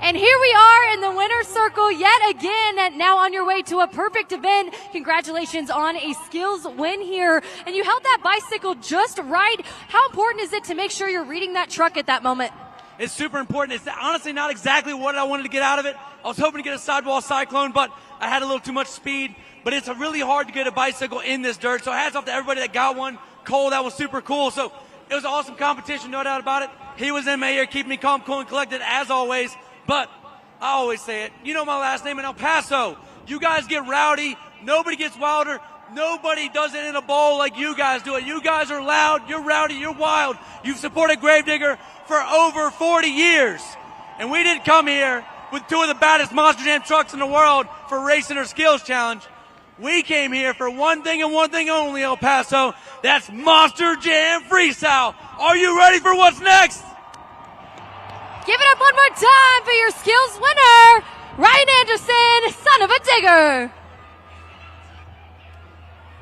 Speaker 5: And here we are in the winner's circle yet again, and now on your way to a perfect event. Congratulations on a skills win here. And you held that bicycle just right. How important is it to make sure you're reading that truck at that moment?
Speaker 6: It's super important. It's honestly not exactly what I wanted to get out of it. I was hoping to get a sidewall cyclone, but I had a little too much speed. But it's really hard to get a bicycle in this dirt. So hats off to everybody that got one. Cole, that was super cool. So it was an awesome competition, no doubt about it. He was in my ear, keeping me calm, cool, and collected as always. But I always say it. You know my last name in El Paso. You guys get rowdy. Nobody gets wilder. Nobody does it in a bowl like you guys do it. You guys are loud. You're rowdy. You're wild. You've supported Gravedigger for over 40 years. And we didn't come here with two of the baddest Monster Jam trucks in the world for racing or skills challenge. We came here for one thing and one thing only, El Paso. That's Monster Jam Freestyle. Are you ready for what's next?
Speaker 5: Give it up one more time for your skills winner, Ryan Anderson, son of a digger.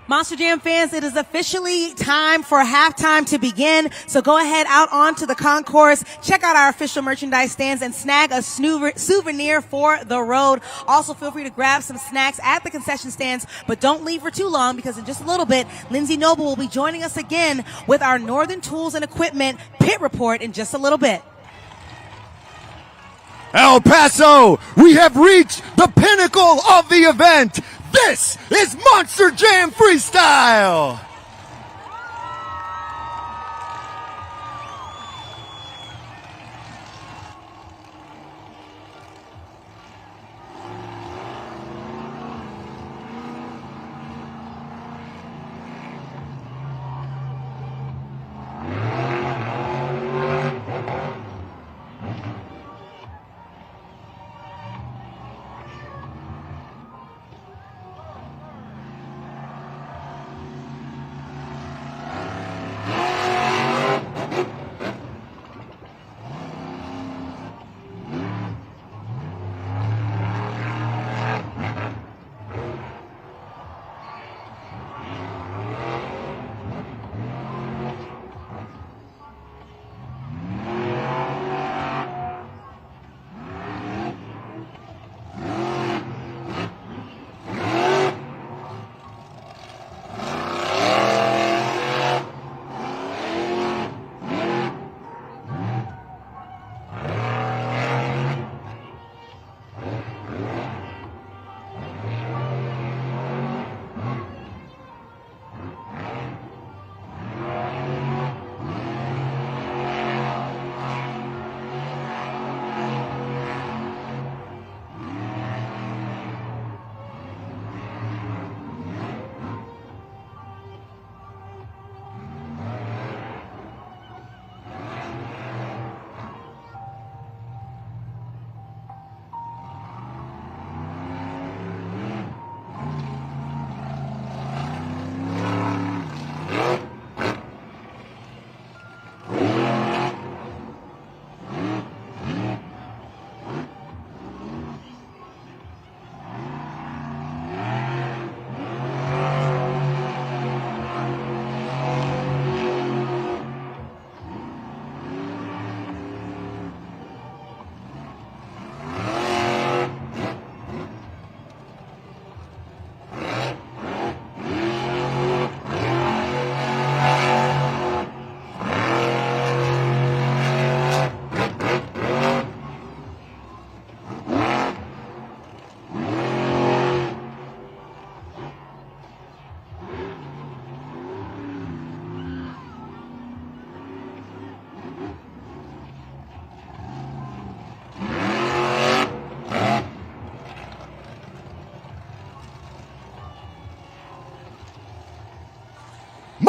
Speaker 2: Monster Jam fans, it is officially time for halftime to begin. So go ahead out onto the concourse, check out our official merchandise stands, and snag a souvenir for the road. Also, feel free to grab some snacks at the concession stands, but don't leave for too long because in just a little bit, Lindsay Noble will be joining us again with our Northern Tools and Equipment pit report in just a little bit.
Speaker 1: El Paso, we have reached the pinnacle of the event. This is Monster Jam Freestyle.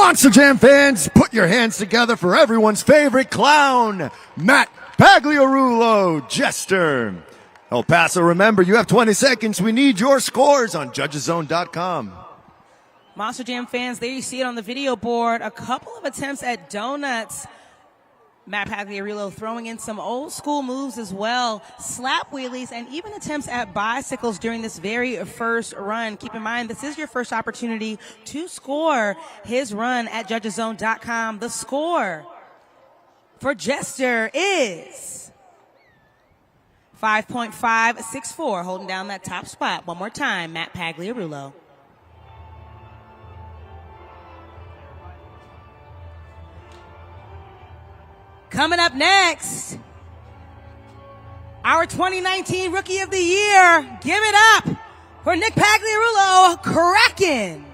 Speaker 1: Monster Jam fans, put your hands together for everyone's favorite clown, Matt Pagliarulo, Jester. El Paso, remember, you have 20 seconds. We need your scores on judgeszone.com.
Speaker 2: Monster Jam fans, there you see it on the video board. A couple of attempts at donuts. Matt Pagliarulo throwing in some old school moves as well. Slap wheelies and even attempts at bicycles during this very first run. Keep in mind, this is your first opportunity to score his run at judgeszone.com. The score for Jester is 5.564, holding down that top spot. One more time, Matt Pagliarulo. Coming up next, our 2019 Rookie of the Year. Give it up for Nick Pagliarulo, Kraken.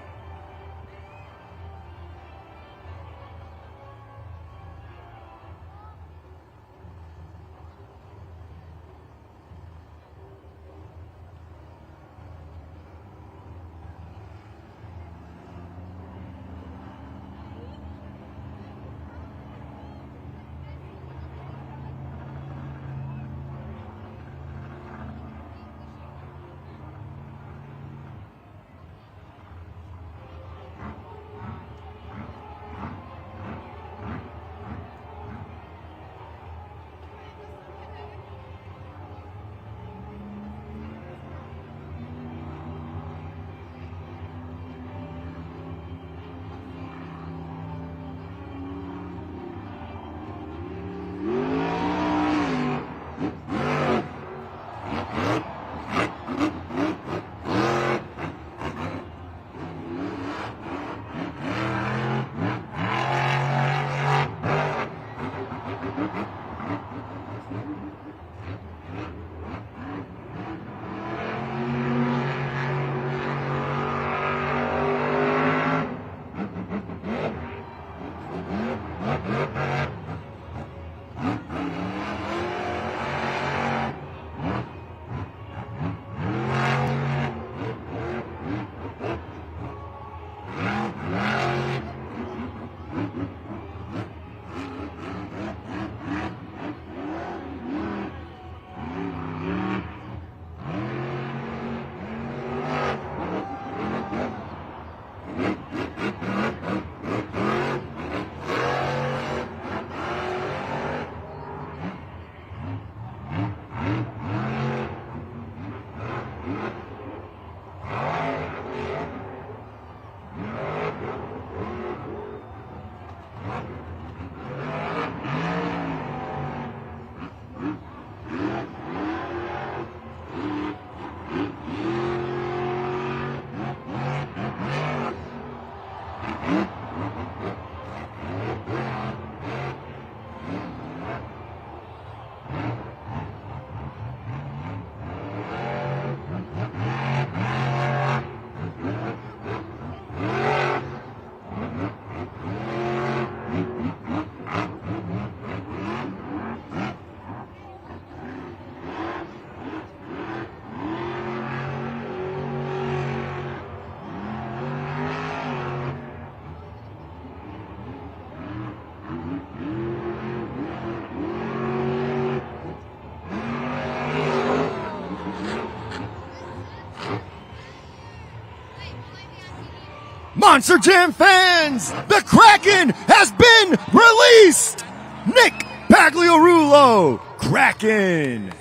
Speaker 1: Monster Jam fans, the Kraken has been released! Nick Pagliarulo, Kraken.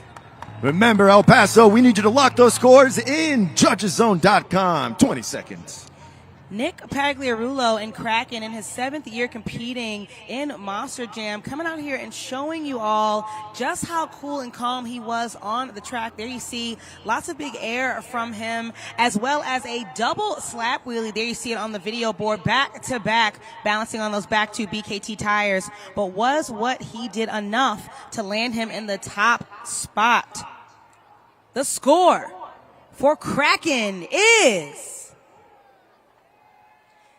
Speaker 1: Remember, El Paso, we need you to lock those scores in judgeszone.com. 20 seconds.
Speaker 2: Nick Pagliarulo and Kraken in his 7th year competing in Monster Jam, coming out here and showing you all just how cool and calm he was on the track. There you see lots of big air from him, as well as a double slap wheelie. There you see it on the video board, back to back, balancing on those back two BKT tires. But was what he did enough to land him in the top spot? The score for Kraken is...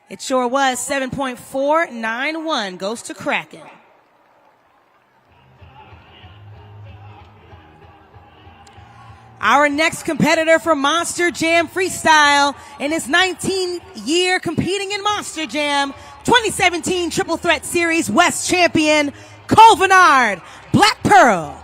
Speaker 2: It sure was 7.491 goes to Kraken. Our next competitor for Monster Jam Freestyle in his 19th year competing in Monster Jam, 2017 Triple Threat Series West Champion, Cole Vernard, Black Pearl.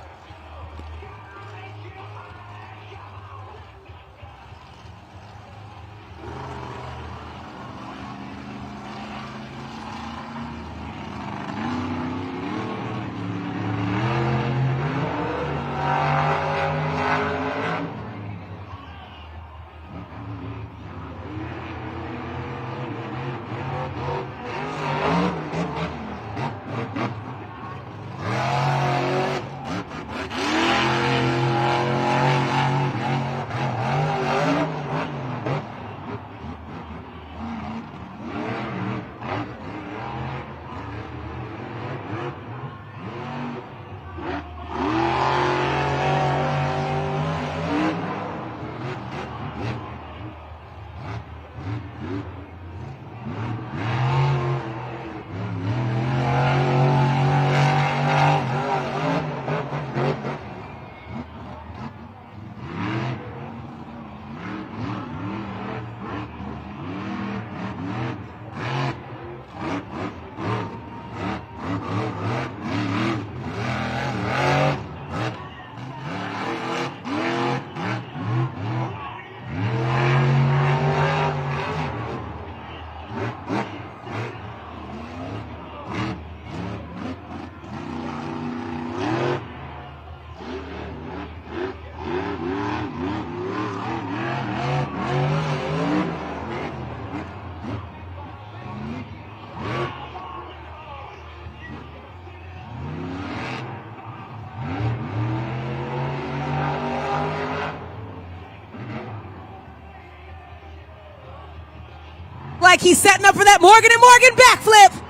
Speaker 2: Like he's setting up for that Morgan & Morgan backflip.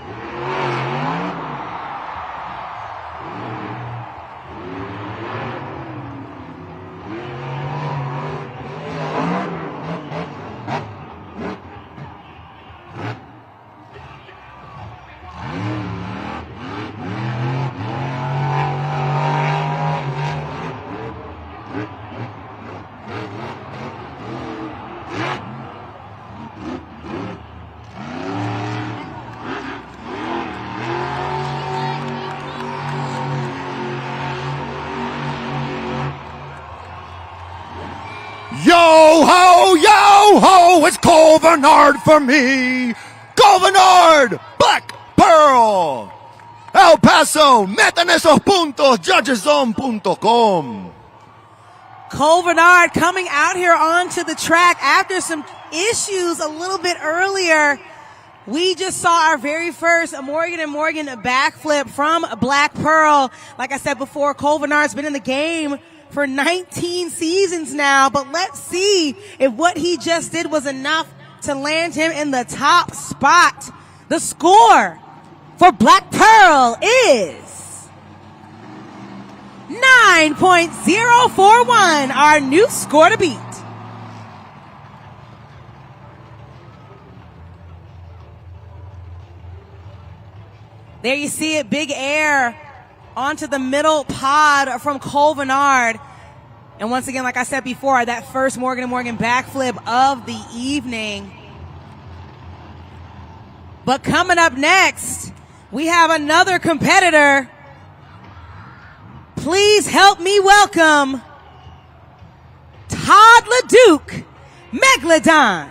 Speaker 1: Yo ho, it's Cole Vernard for me. Cole Vernard, Black Pearl. El Paso, metan esos puntos, judgeszone.com.
Speaker 2: Cole Vernard coming out here onto the track after some issues a little bit earlier. We just saw our very first Morgan & Morgan backflip from Black Pearl. Like I said before, Cole Vernard's been in the game for 19 seasons now, but let's see if what he just did was enough to land him in the top spot. The score for Black Pearl is 9.041, our new score to beat. There you see it, big air onto the middle pod from Cole Vernard. And once again, like I said before, that first Morgan & Morgan backflip of the evening. But coming up next, we have another competitor. Please help me welcome Todd LeDuc, Megalodon.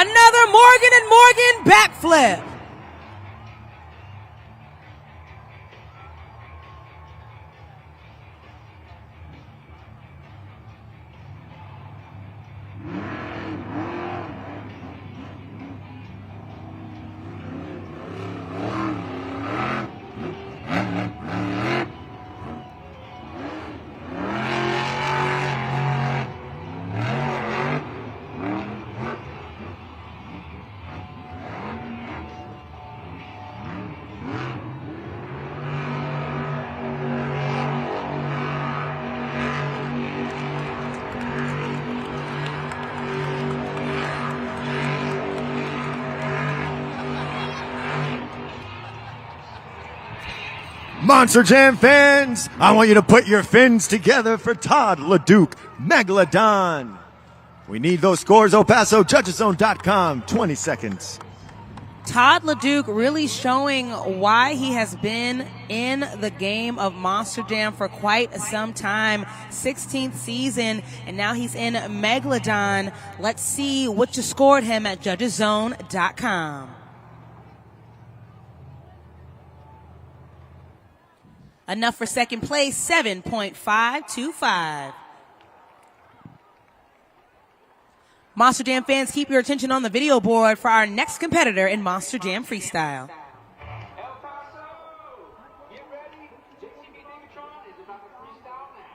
Speaker 2: Another Morgan and Morgan backflip.
Speaker 1: Monster Jam fans, I want you to put your fins together for Todd LeDuc, Megalodon. We need those scores, El Paso, judgeszone.com, 20 seconds.
Speaker 2: Todd LeDuc really showing why he has been in the game of Monster Jam for quite some time. 16th season, and now he's in Megalodon. Let's see what you scored him at judgeszone.com. Enough for second place, 7.525. Monster Jam fans, keep your attention on the video board for our next competitor in Monster Jam Freestyle.
Speaker 4: El Paso, get ready. JCB Megatron is about to freestyle now.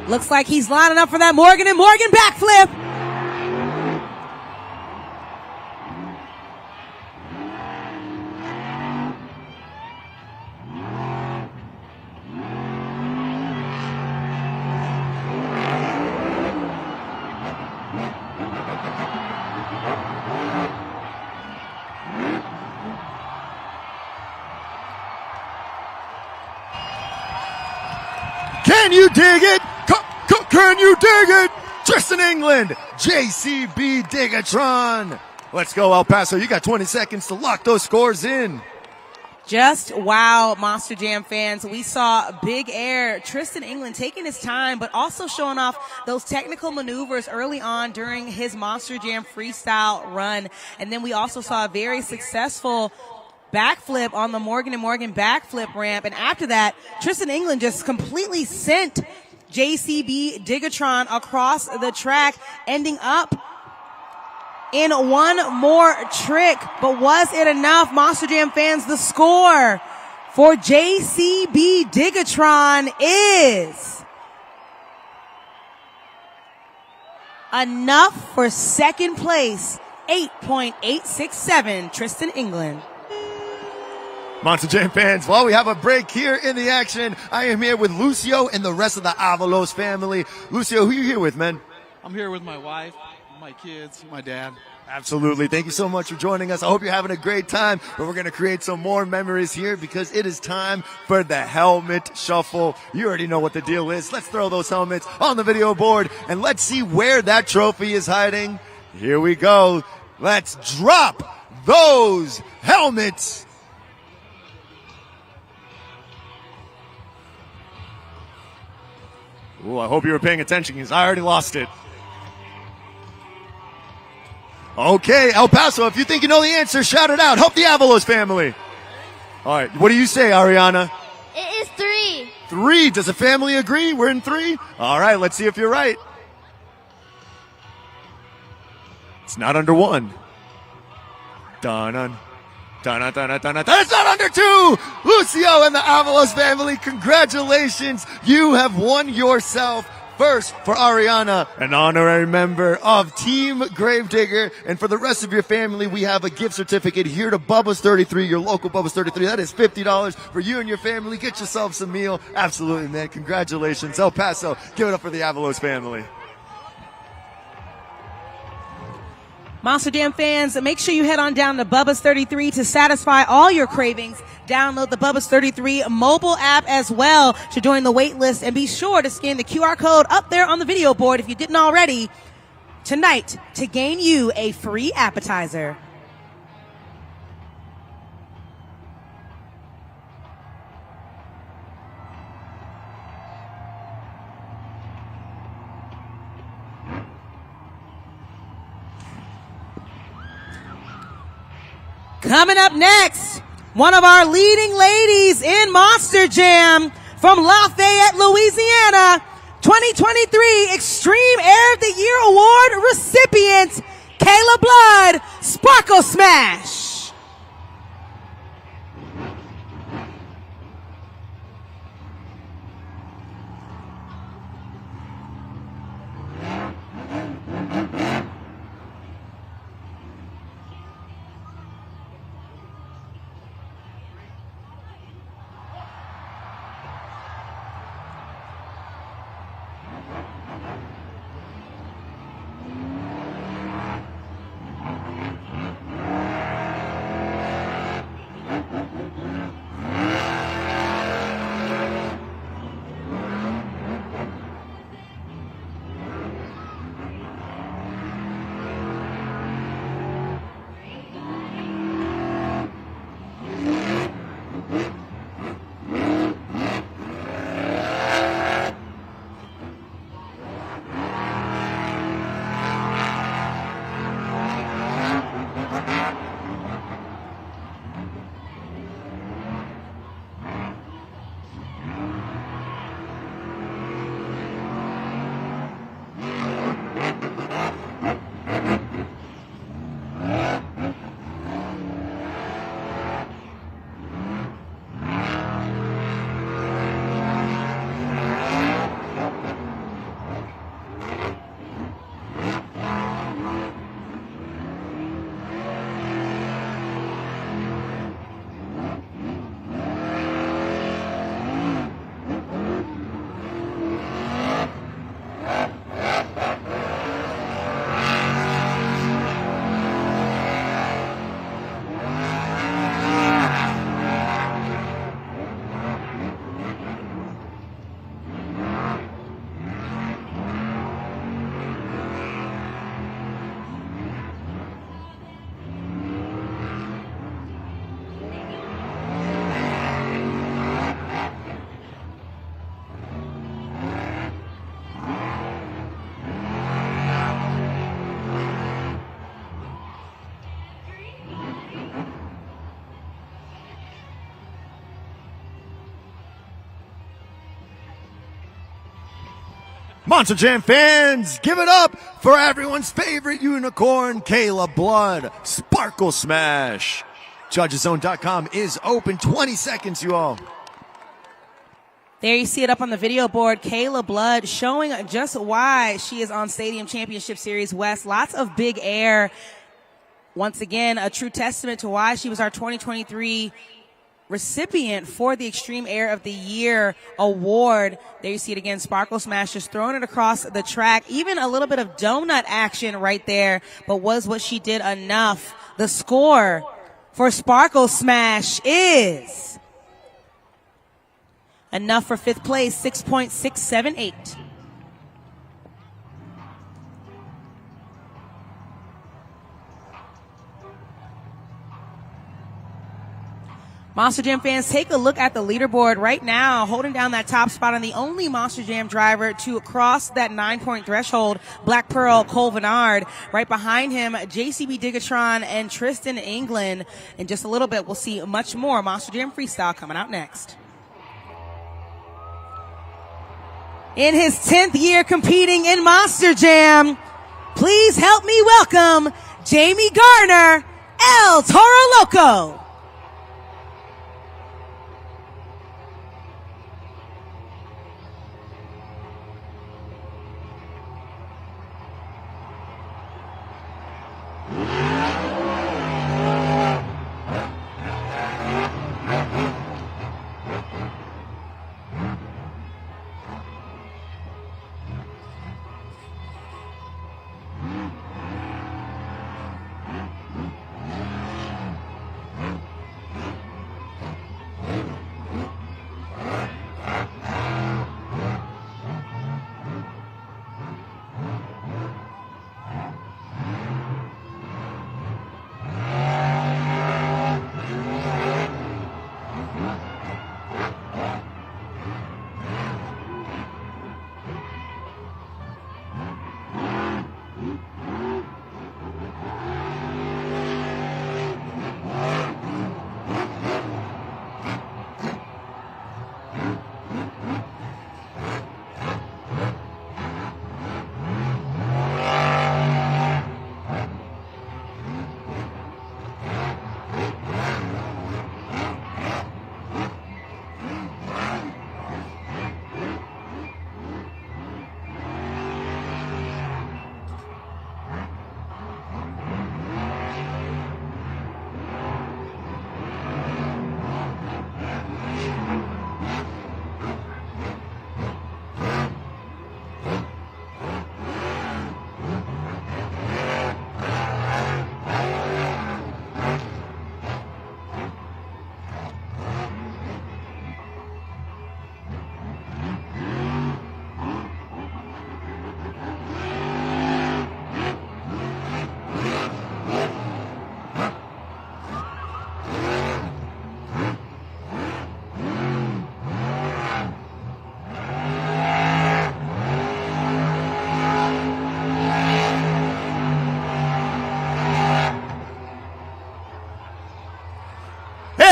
Speaker 2: Looks like he's lining up for that Morgan and Morgan backflip.
Speaker 1: Can you dig it? Can you dig it? Tristan England, JCB Digatron. Let's go, El Paso. You got 20 seconds to lock those scores in.
Speaker 2: Just wow, Monster Jam fans. We saw Big Air, Tristan England taking his time, but also showing off those technical maneuvers early on during his Monster Jam freestyle run. And then we also saw a very successful backflip on the Morgan and Morgan backflip ramp. And after that, Tristan England just completely sent JCB Digatron across the track, ending up in one more trick. But was it enough, Monster Jam fans? The score for JCB Digatron is enough for second place, 8.867, Tristan England.
Speaker 1: Monster Jam fans, while we have a break here in the action, I am here with Lucio and the rest of the Avalos family. Lucio, who you here with, man?
Speaker 10: I'm here with my wife, my kids, my dad.
Speaker 1: Absolutely. Thank you so much for joining us. I hope you're having a great time, but we're going to create some more memories here because it is time for the helmet shuffle. You already know what the deal is. Let's throw those helmets on the video board and let's see where that trophy is hiding. Here we go. Let's drop those helmets. Ooh, I hope you were paying attention because I already lost it. Okay, El Paso, if you think you know the answer, shout it out. Help the Avalos family. All right, what do you say, Ariana?
Speaker 3: It is 3.
Speaker 1: 3. Does the family agree? We're in 3? All right, let's see if you're right. It's not under 1. Dun-dun. Dun-dun-dun-dun-dun. It's not under 2! Lucio and the Avalos family, congratulations. You have won yourself. First, for Ariana, an honorary member of Team Gravedigger. And for the rest of your family, we have a gift certificate here to Bubba's 33, your local Bubba's 33. That is $50 for you and your family. Get yourself some meal. Absolutely, man. Congratulations. El Paso, give it up for the Avalos family.
Speaker 2: Monster Jam fans, make sure you head on down to Bubba's 33 to satisfy all your cravings. Download the Bubba's 33 mobile app as well to join the wait list, and be sure to scan the QR code up there on the video board if you didn't already tonight to gain you a free appetizer. Coming up next, one of our leading ladies in Monster Jam from Lafayette, Louisiana, 2023 Extreme Air of the Year Award recipient, Kayla Blood, Sparkle Smash.
Speaker 1: Monster Jam fans, give it up for everyone's favorite unicorn, Kayla Blood, Sparkle Smash. JudgesZone.com is open. 20 seconds, you all.
Speaker 2: There you see it up on the video board. Kayla Blood showing just why she is on Stadium Championship Series West. Lots of big air. Once again, a true testament to why she was our 2023 recipient for the Extreme Air of the Year award. There you see it again. Sparkle Smash just throwing it across the track. Even a little bit of donut action right there, but was what she did enough? The score for Sparkle Smash is enough for 5th place, 6.678. Monster Jam fans, take a look at the leaderboard right now, holding down that top spot, and the only Monster Jam driver to cross that 9-point threshold, Black Pearl Cole Vennard. Right behind him, JCB Digatron and Tristan England. In just a little bit, we'll see much more Monster Jam Freestyle coming out next. In his 10th year competing in Monster Jam, please help me welcome Jamie Garner, El Toro Loco.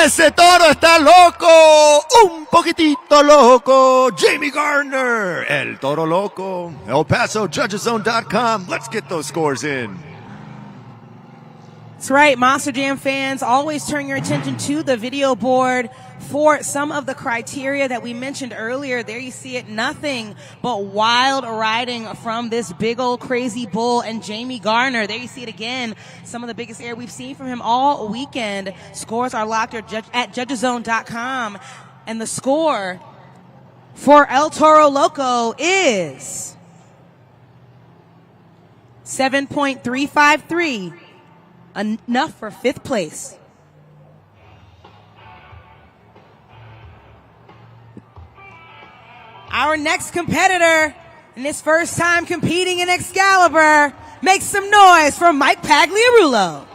Speaker 1: Ese toro está loco, un poquitito loco. Jamie Garner, El Toro Loco. El Paso, JudgesZone.com. Let's get those scores in.
Speaker 2: That's right, Monster Jam fans, always turn your attention to the video board for some of the criteria that we mentioned earlier. There you see it, nothing but wild riding from this big old crazy bull and Jamie Garner. There you see it again, some of the biggest air we've seen from him all weekend. Scores are locked at JudgesZone.com, and the score for El Toro Loco is 7.353. Enough for 5th place. Our next competitor, in his first time competing in Excalibur, make some noise for Mike Pagliarulo.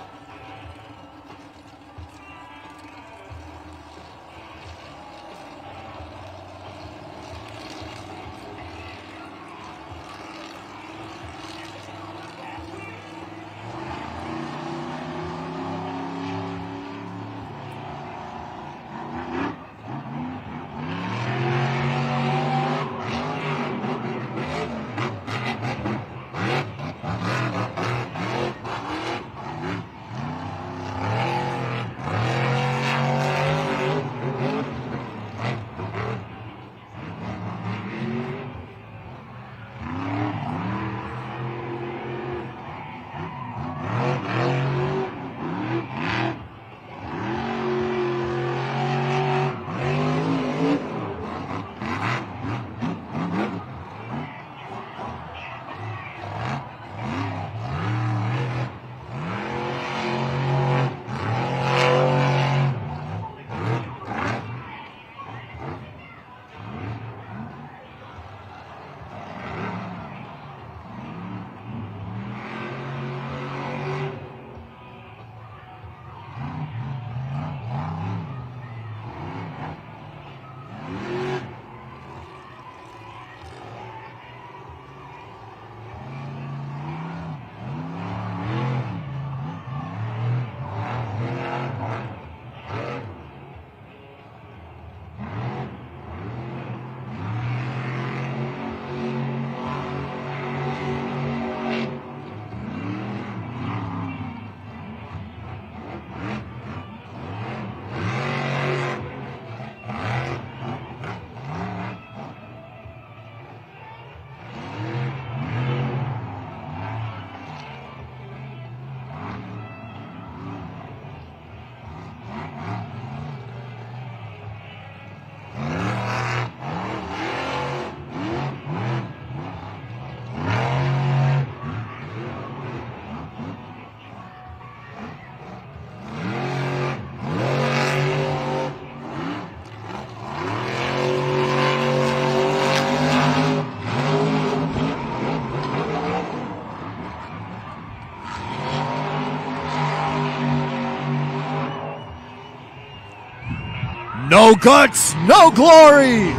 Speaker 1: No guts, no glory.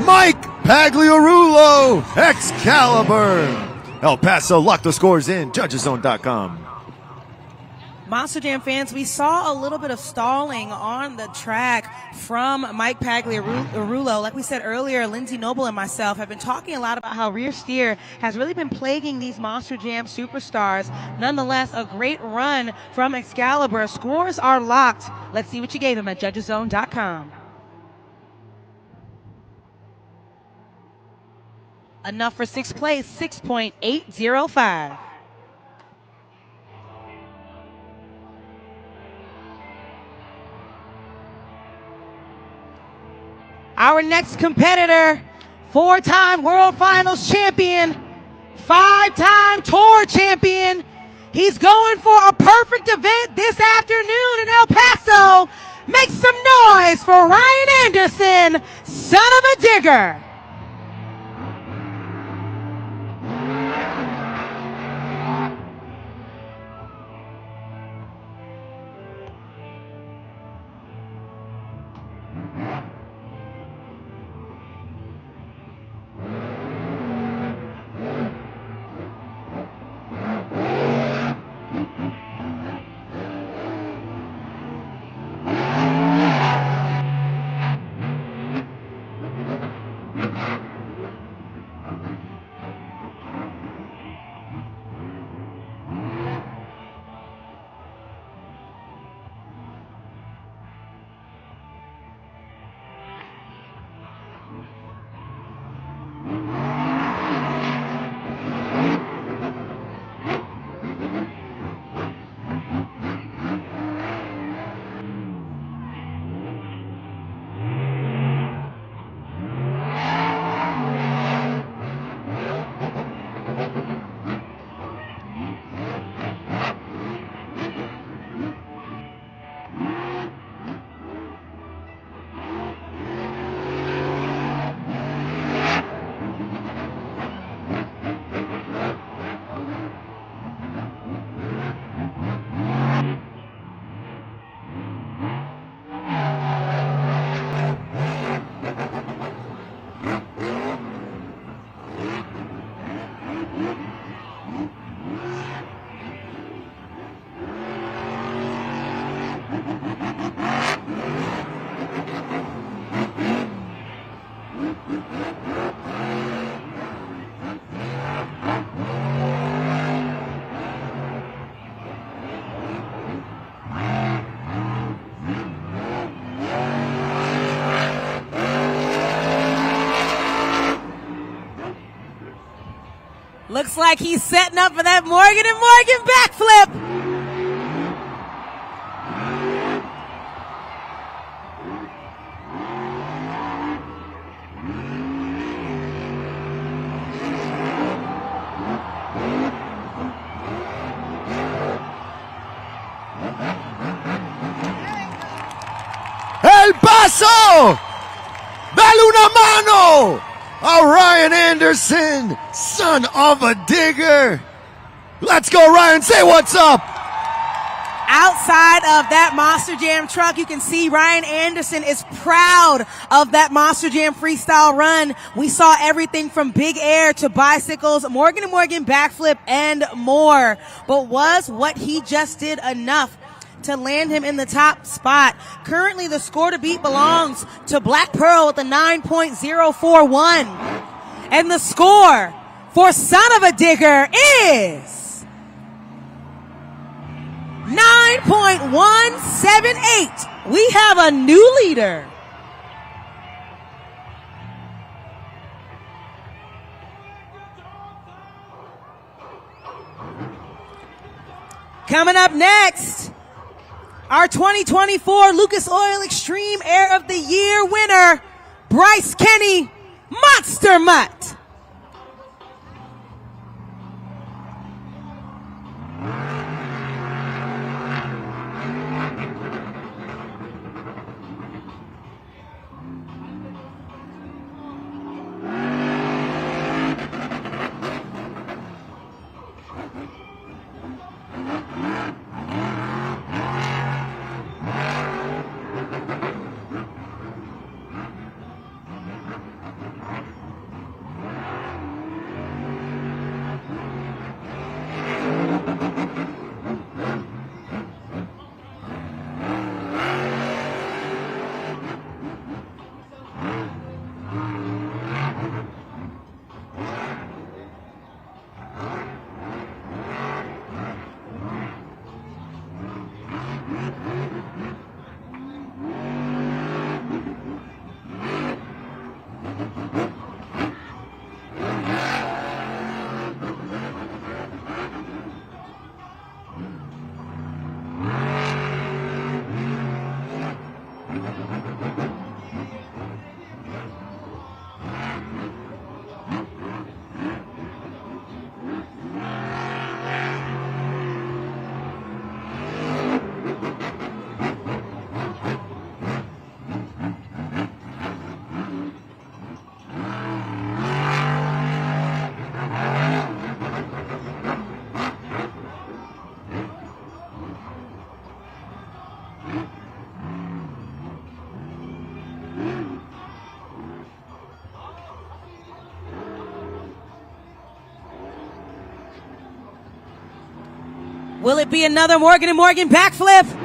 Speaker 1: Mike Pagliarulo, Excalibur. El Paso locked the scores in. Judgeszone.com.
Speaker 2: Monster Jam fans, we saw a little bit of stalling on the track from Mike Pagliarulo. Like we said earlier, Lindsay Noble and myself have been talking a lot about how rear steer has really been plaguing these Monster Jam superstars. Nonetheless, a great run from Excalibur. Scores are locked. Let's see what you gave him at Judgeszone.com. Enough for sixth place, 6.805. Our next competitor, 4-time World Finals champion, 5-time Tour champion. He's going for a perfect event this afternoon in El Paso. Make some noise for Ryan Anderson, son of a digger. Looks like he's setting up for that Morgan & Morgan backflip.
Speaker 1: El Paso! Dale una mano! Ryan Anderson, son of a digger. Let's go, Ryan. Say what's up.
Speaker 2: Outside of that Monster Jam truck, you can see Ryan Anderson is proud of that Monster Jam freestyle run. We saw everything from big air to bicycles, Morgan & Morgan backflip, and more. But was what he just did enough to land him in the top spot? Currently, the score to beat belongs to Black Pearl with a 9.041. And the score for Son of a Digger is 9.178. We have a new leader. Coming up next, our 2024 Lucas Oil Extreme Air of the Year winner, Bryce Kenny, Monster Mutt. Will it be another Morgan & Morgan backflip?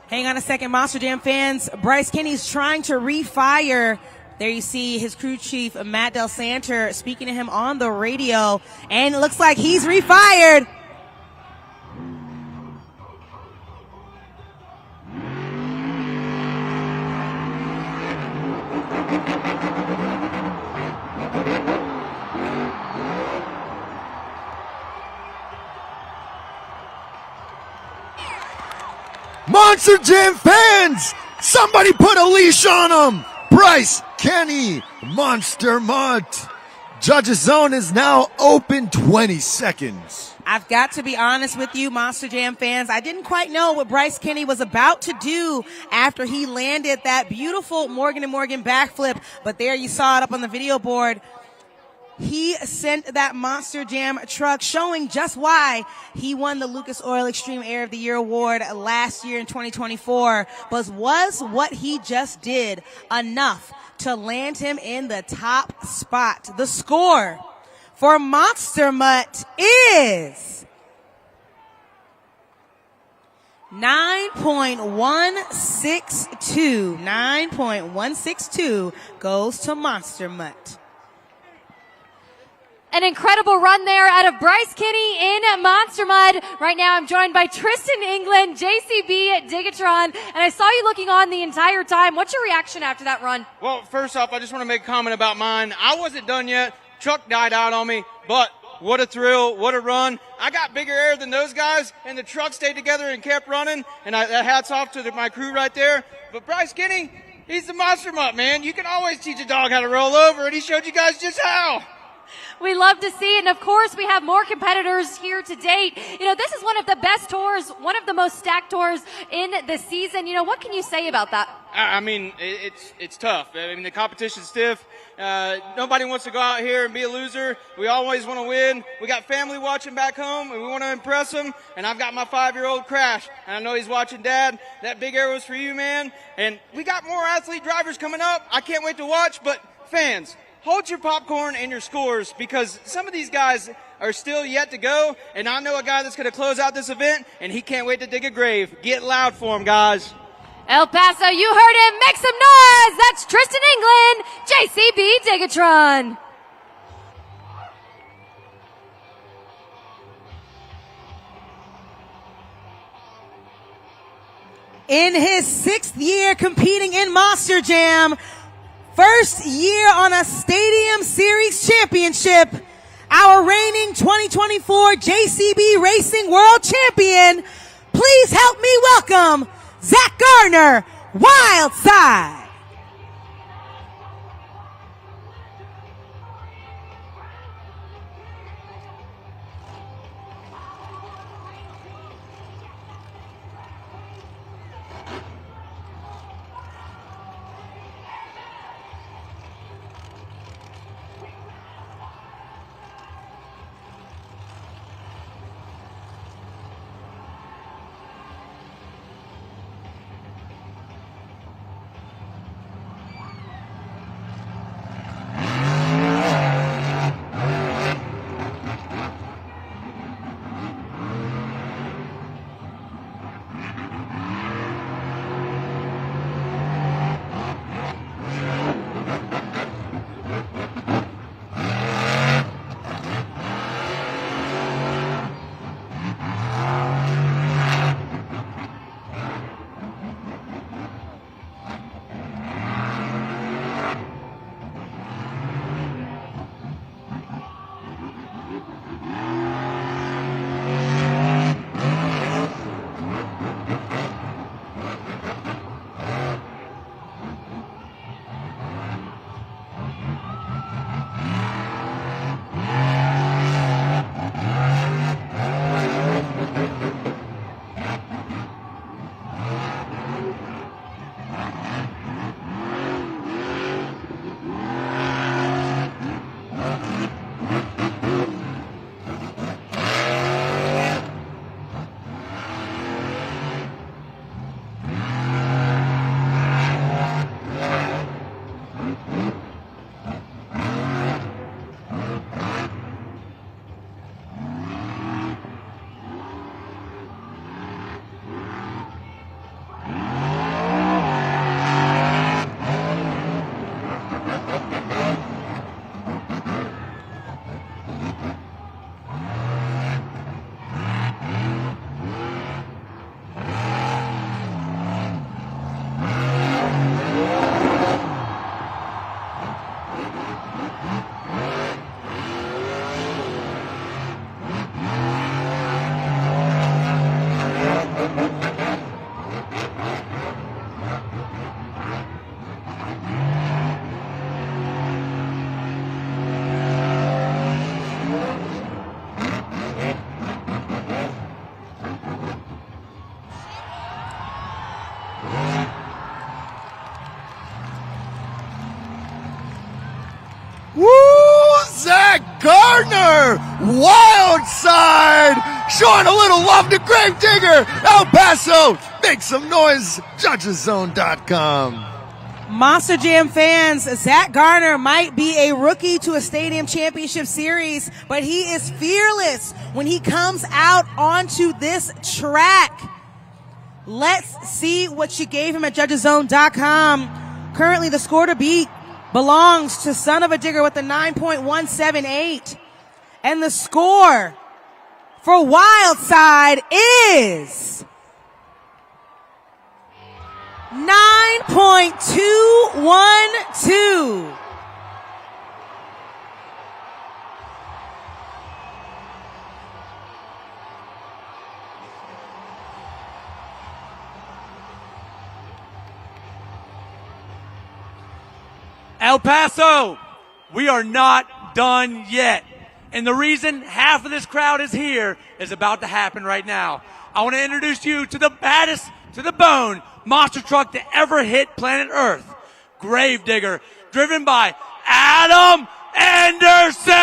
Speaker 2: Hang on a second, Monster Jam fans. Bryce Kenny's trying to refire. There you see his crew chief, Matt Del Santer, speaking to him on the radio. And it looks like he's refired.
Speaker 1: Monster Jam fans, somebody put a leash on him. Bryce Kenny, Monster Mutt. Judges zone is now open 20 seconds.
Speaker 2: I've got to be honest with you, Monster Jam fans. I didn't quite know what Bryce Kenny was about to do after he landed that beautiful Morgan & Morgan backflip. But there you saw it up on the video board. He sent that Monster Jam truck, showing just why he won the Lucas Oil Extreme Air of the Year award last year in 2024. But was what he just did enough to land him in the top spot? The score for Monster Mutt is 9.162. 9.162 goes to Monster Mutt.
Speaker 5: An incredible run there out of Bryce Kenny in Monster Mud. Right now I'm joined by Tristan England, JCB Digatron, and I saw you looking on the entire time. What's your reaction after that run?
Speaker 11: Well, first off, I just want to make a comment about mine. I wasn't done yet. Truck died out on me, but what a thrill, what a run. I got bigger air than those guys, and the truck stayed together and kept running, and hats off to my crew right there. But Bryce Kenny, he's the Monster Mutt, man. You can always teach a dog how to roll over, and he showed you guys just how.
Speaker 5: We love to see it, and of course we have more competitors here to date. You know, this is one of the best tours, one of the most stacked tours in the season. You know, what can you say about that?
Speaker 11: I mean, it's tough. I mean, the competition's stiff. Nobody wants to go out here and be a loser. We always want to win. We got family watching back home, and we want to impress them. And I've got my 5-year-old Crash, and I know he's watching Dad. That big air was for you, man. And we got more athlete drivers coming up. I can't wait to watch. But fans, hold your popcorn and your scores, because some of these guys are still yet to go. And I know a guy that's going to close out this event, and he can't wait to dig a grave. Get loud for him, guys.
Speaker 5: El Paso, you heard him. Make some noise. That's Tristan England, JCB Digatron.
Speaker 2: In his 6th year competing in Monster Jam, first year on a Stadium Series championship, our reigning 2024 JCB Racing World Champion, please help me welcome Zach Gardner, Wild Side.
Speaker 1: Woo! Zach Gardner! Wild side! Showing a little love to Gravedigger! El Paso! Make some noise! JudgesZone.com.
Speaker 2: Monster Jam fans, Zach Gardner might be a rookie to a stadium championship series, but he is fearless when he comes out onto this track. Let's see what she gave him at JudgesZone.com. Currently, the score to beat belongs to Son of a Digger with a 9.178. And the score for Wildside is 9.212.
Speaker 6: El Paso, we are not done yet. And the reason half of this crowd is here is about to happen right now. I want to introduce you to the baddest to the bone monster truck to ever hit planet Earth. Gravedigger, driven by Adam Anderson!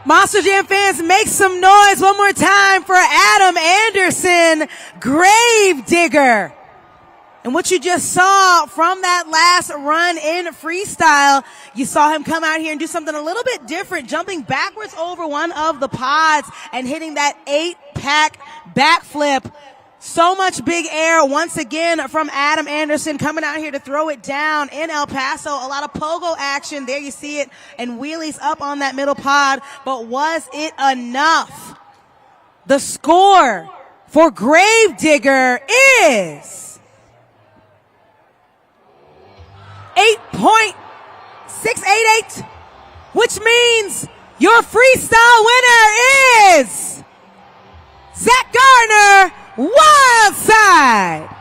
Speaker 2: Monster Jam fans, make some noise one more time for Adam Anderson, Gravedigger. And what you just saw from that last run in freestyle, you saw him come out here and do something a little bit different, jumping backwards over one of the pods and hitting that 8-pack backflip. So much big air once again from Adam Anderson coming out here to throw it down in El Paso. A lot of pogo action. There you see it. And wheelies up on that middle pod. But was it enough? The score for Gravedigger is 8.688, which means Your freestyle winner is Zach Gardner, Wildside.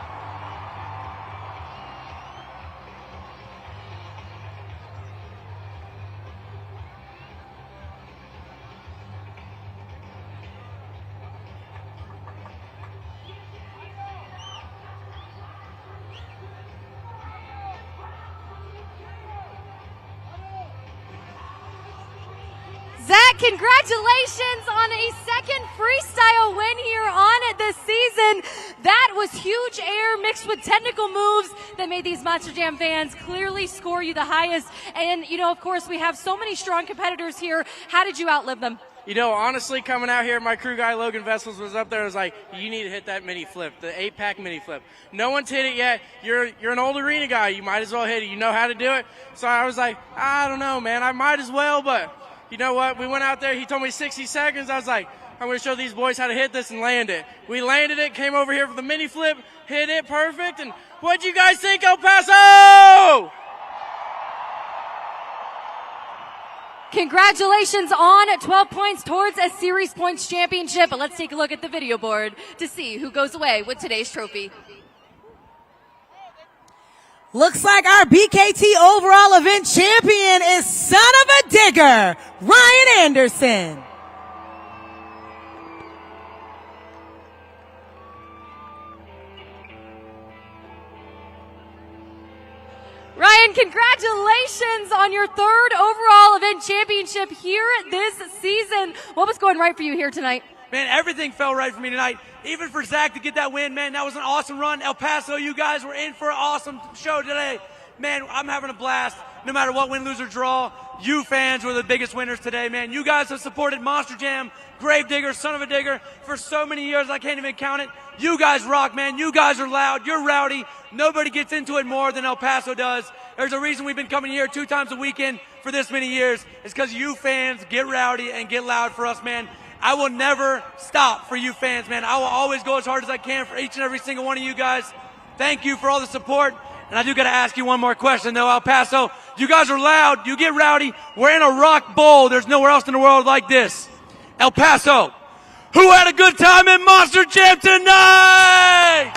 Speaker 5: Zach, congratulations on a second freestyle win here on it this season. That was huge air mixed with technical moves that made these Monster Jam fans clearly score you the highest. And, you know, of course, we have so many strong competitors here. How did you outlive them?
Speaker 11: You know, honestly, coming out here, my crew guy, Logan Vessels, was up there. Was like, you need to hit that mini flip, the 8-pack mini flip. No one's hit it yet. You're an old arena guy. You might as well hit it. You know how to do it. So I was like, I don't know, man. I might as well, but you know what? We went out there. He told me 60 seconds. I was like, I'm going to show these boys how to hit this and land it. We landed it, came over here for the mini flip, hit it perfect. And what'd you guys think, El Paso?
Speaker 5: Congratulations on 12 points towards a series points championship. But let's take a look at the video board to see who goes away with today's trophy.
Speaker 2: Looks like our BKT overall event champion is son of a digger, Ryan Anderson.
Speaker 5: Ryan, congratulations on your third overall event championship here this season. What was going right for you here tonight?
Speaker 6: Man, everything fell right for me tonight. Even for Zach to get that win, man, that was an awesome run. El Paso, you guys were in for an awesome show today. Man, I'm having a blast. No matter what win, lose, or draw, you fans were the biggest winners today, man. You guys have supported Monster Jam, Gravedigger, Son of a Digger for so many years I can't even count it. You guys rock, man. You guys are loud. You're rowdy. Nobody gets into it more than El Paso does. There's a reason we've been coming here 2 times a weekend for this many years. It's because you fans get rowdy and get loud for us, man. I will never stop for you fans, man. I will always go as hard as I can for each and every single one of you guys. Thank you for all the support. And I do got to ask you one more question, though, El Paso. You guys are loud. You get rowdy. We're in a rock bowl. There's nowhere else in the world like this. El Paso, who had a good time in Monster Jam tonight?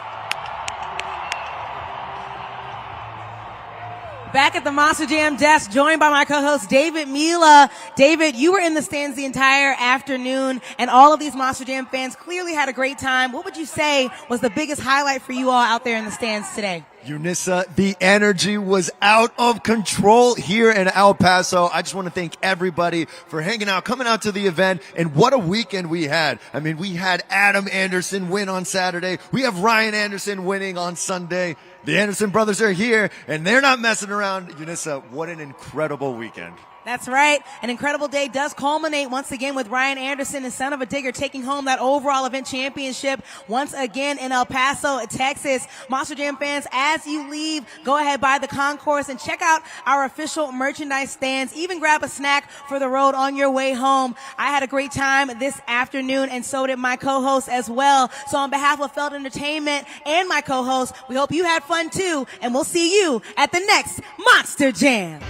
Speaker 2: Back at the Monster Jam desk, joined by my co-host David Mila. David, you were in the stands the entire afternoon, and all of these Monster Jam fans clearly had a great time. What would you say was the biggest highlight for you all out there in the stands today?
Speaker 1: Unissa, the energy was out of control here in El Paso. I just want to thank everybody for hanging out, coming out to the event, and what a weekend we had. I mean, we had Adam Anderson win on Saturday. We have Ryan Anderson winning on Sunday. The Anderson brothers are here, and they're not messing around. Unissa, what an incredible weekend.
Speaker 2: That's right. An incredible day does culminate once again with Ryan Anderson and Son of a Digger taking home that overall event championship once again in El Paso, Texas. Monster Jam fans, as you leave, go ahead by the concourse and check out our official merchandise stands. Even grab a snack for the road on your way home. I had a great time this afternoon, and so did my co-host as well. So on behalf of Felt Entertainment and my co-host, we hope you had fun too, and we'll see you at the next Monster Jam.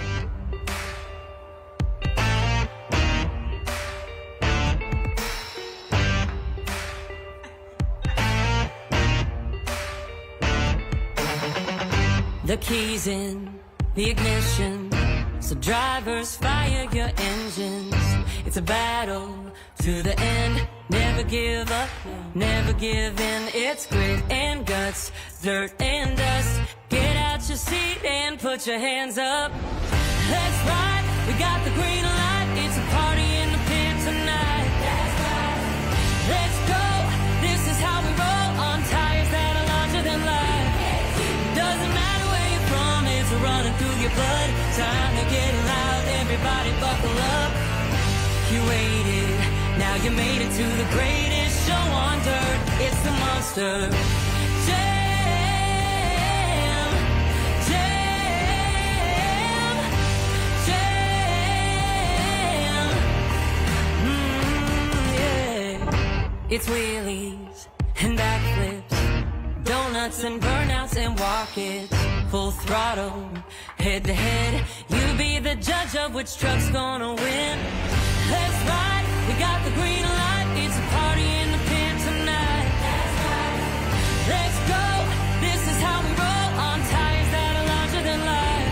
Speaker 12: The keys in the ignition, so drivers fire your engines. It's a battle to the end. Never give up, never give in. It's grit and guts, dirt and dust. Get out your seat and put your hands up. Let's ride, we got the green light. It's a party in the pit tonight. That's right. Let's go, this is how we roll on tires that are larger than life. Doesn't matter where you're from, it's running through your blood. Time to get loud, everybody buckle up. You waited, now you made it to the greatest show on dirt. It's the Monster Jam, Jam, Jam. Yeah. It's wheelies and backflips, donuts and burnouts and walk-its. Full throttle, head to head. You be the judge of which truck's gonna win. Let's got the green light. It's a party in the pit tonight. Let's go. This is how we roll on tires that are larger than life.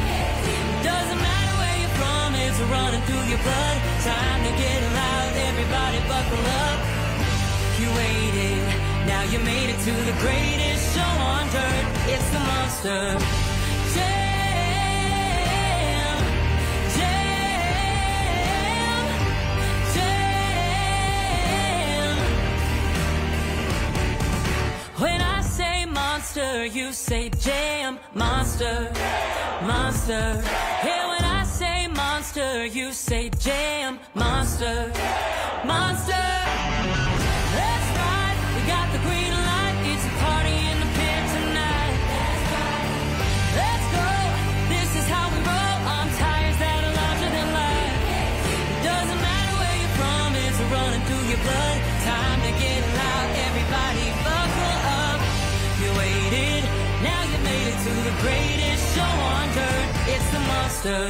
Speaker 12: Doesn't matter where you're from, it's running through your blood. Time to get loud, everybody buckle up. You waited, now you made it to the greatest show on dirt. It's the Monster Jam, Jam, Jam. When I say monster, you say jam. Monster, monster. Yeah, when I say monster, you say jam. Monster, monster. Let's ride, we got the green light. It's a party in the pit tonight. Let's go, this is how we roll on tires that are larger than life. Doesn't matter where you're from, it's running through your blood. Time to get loud, everybody buckle up. You waited, now you made it to the greatest show on dirt. It's the Monster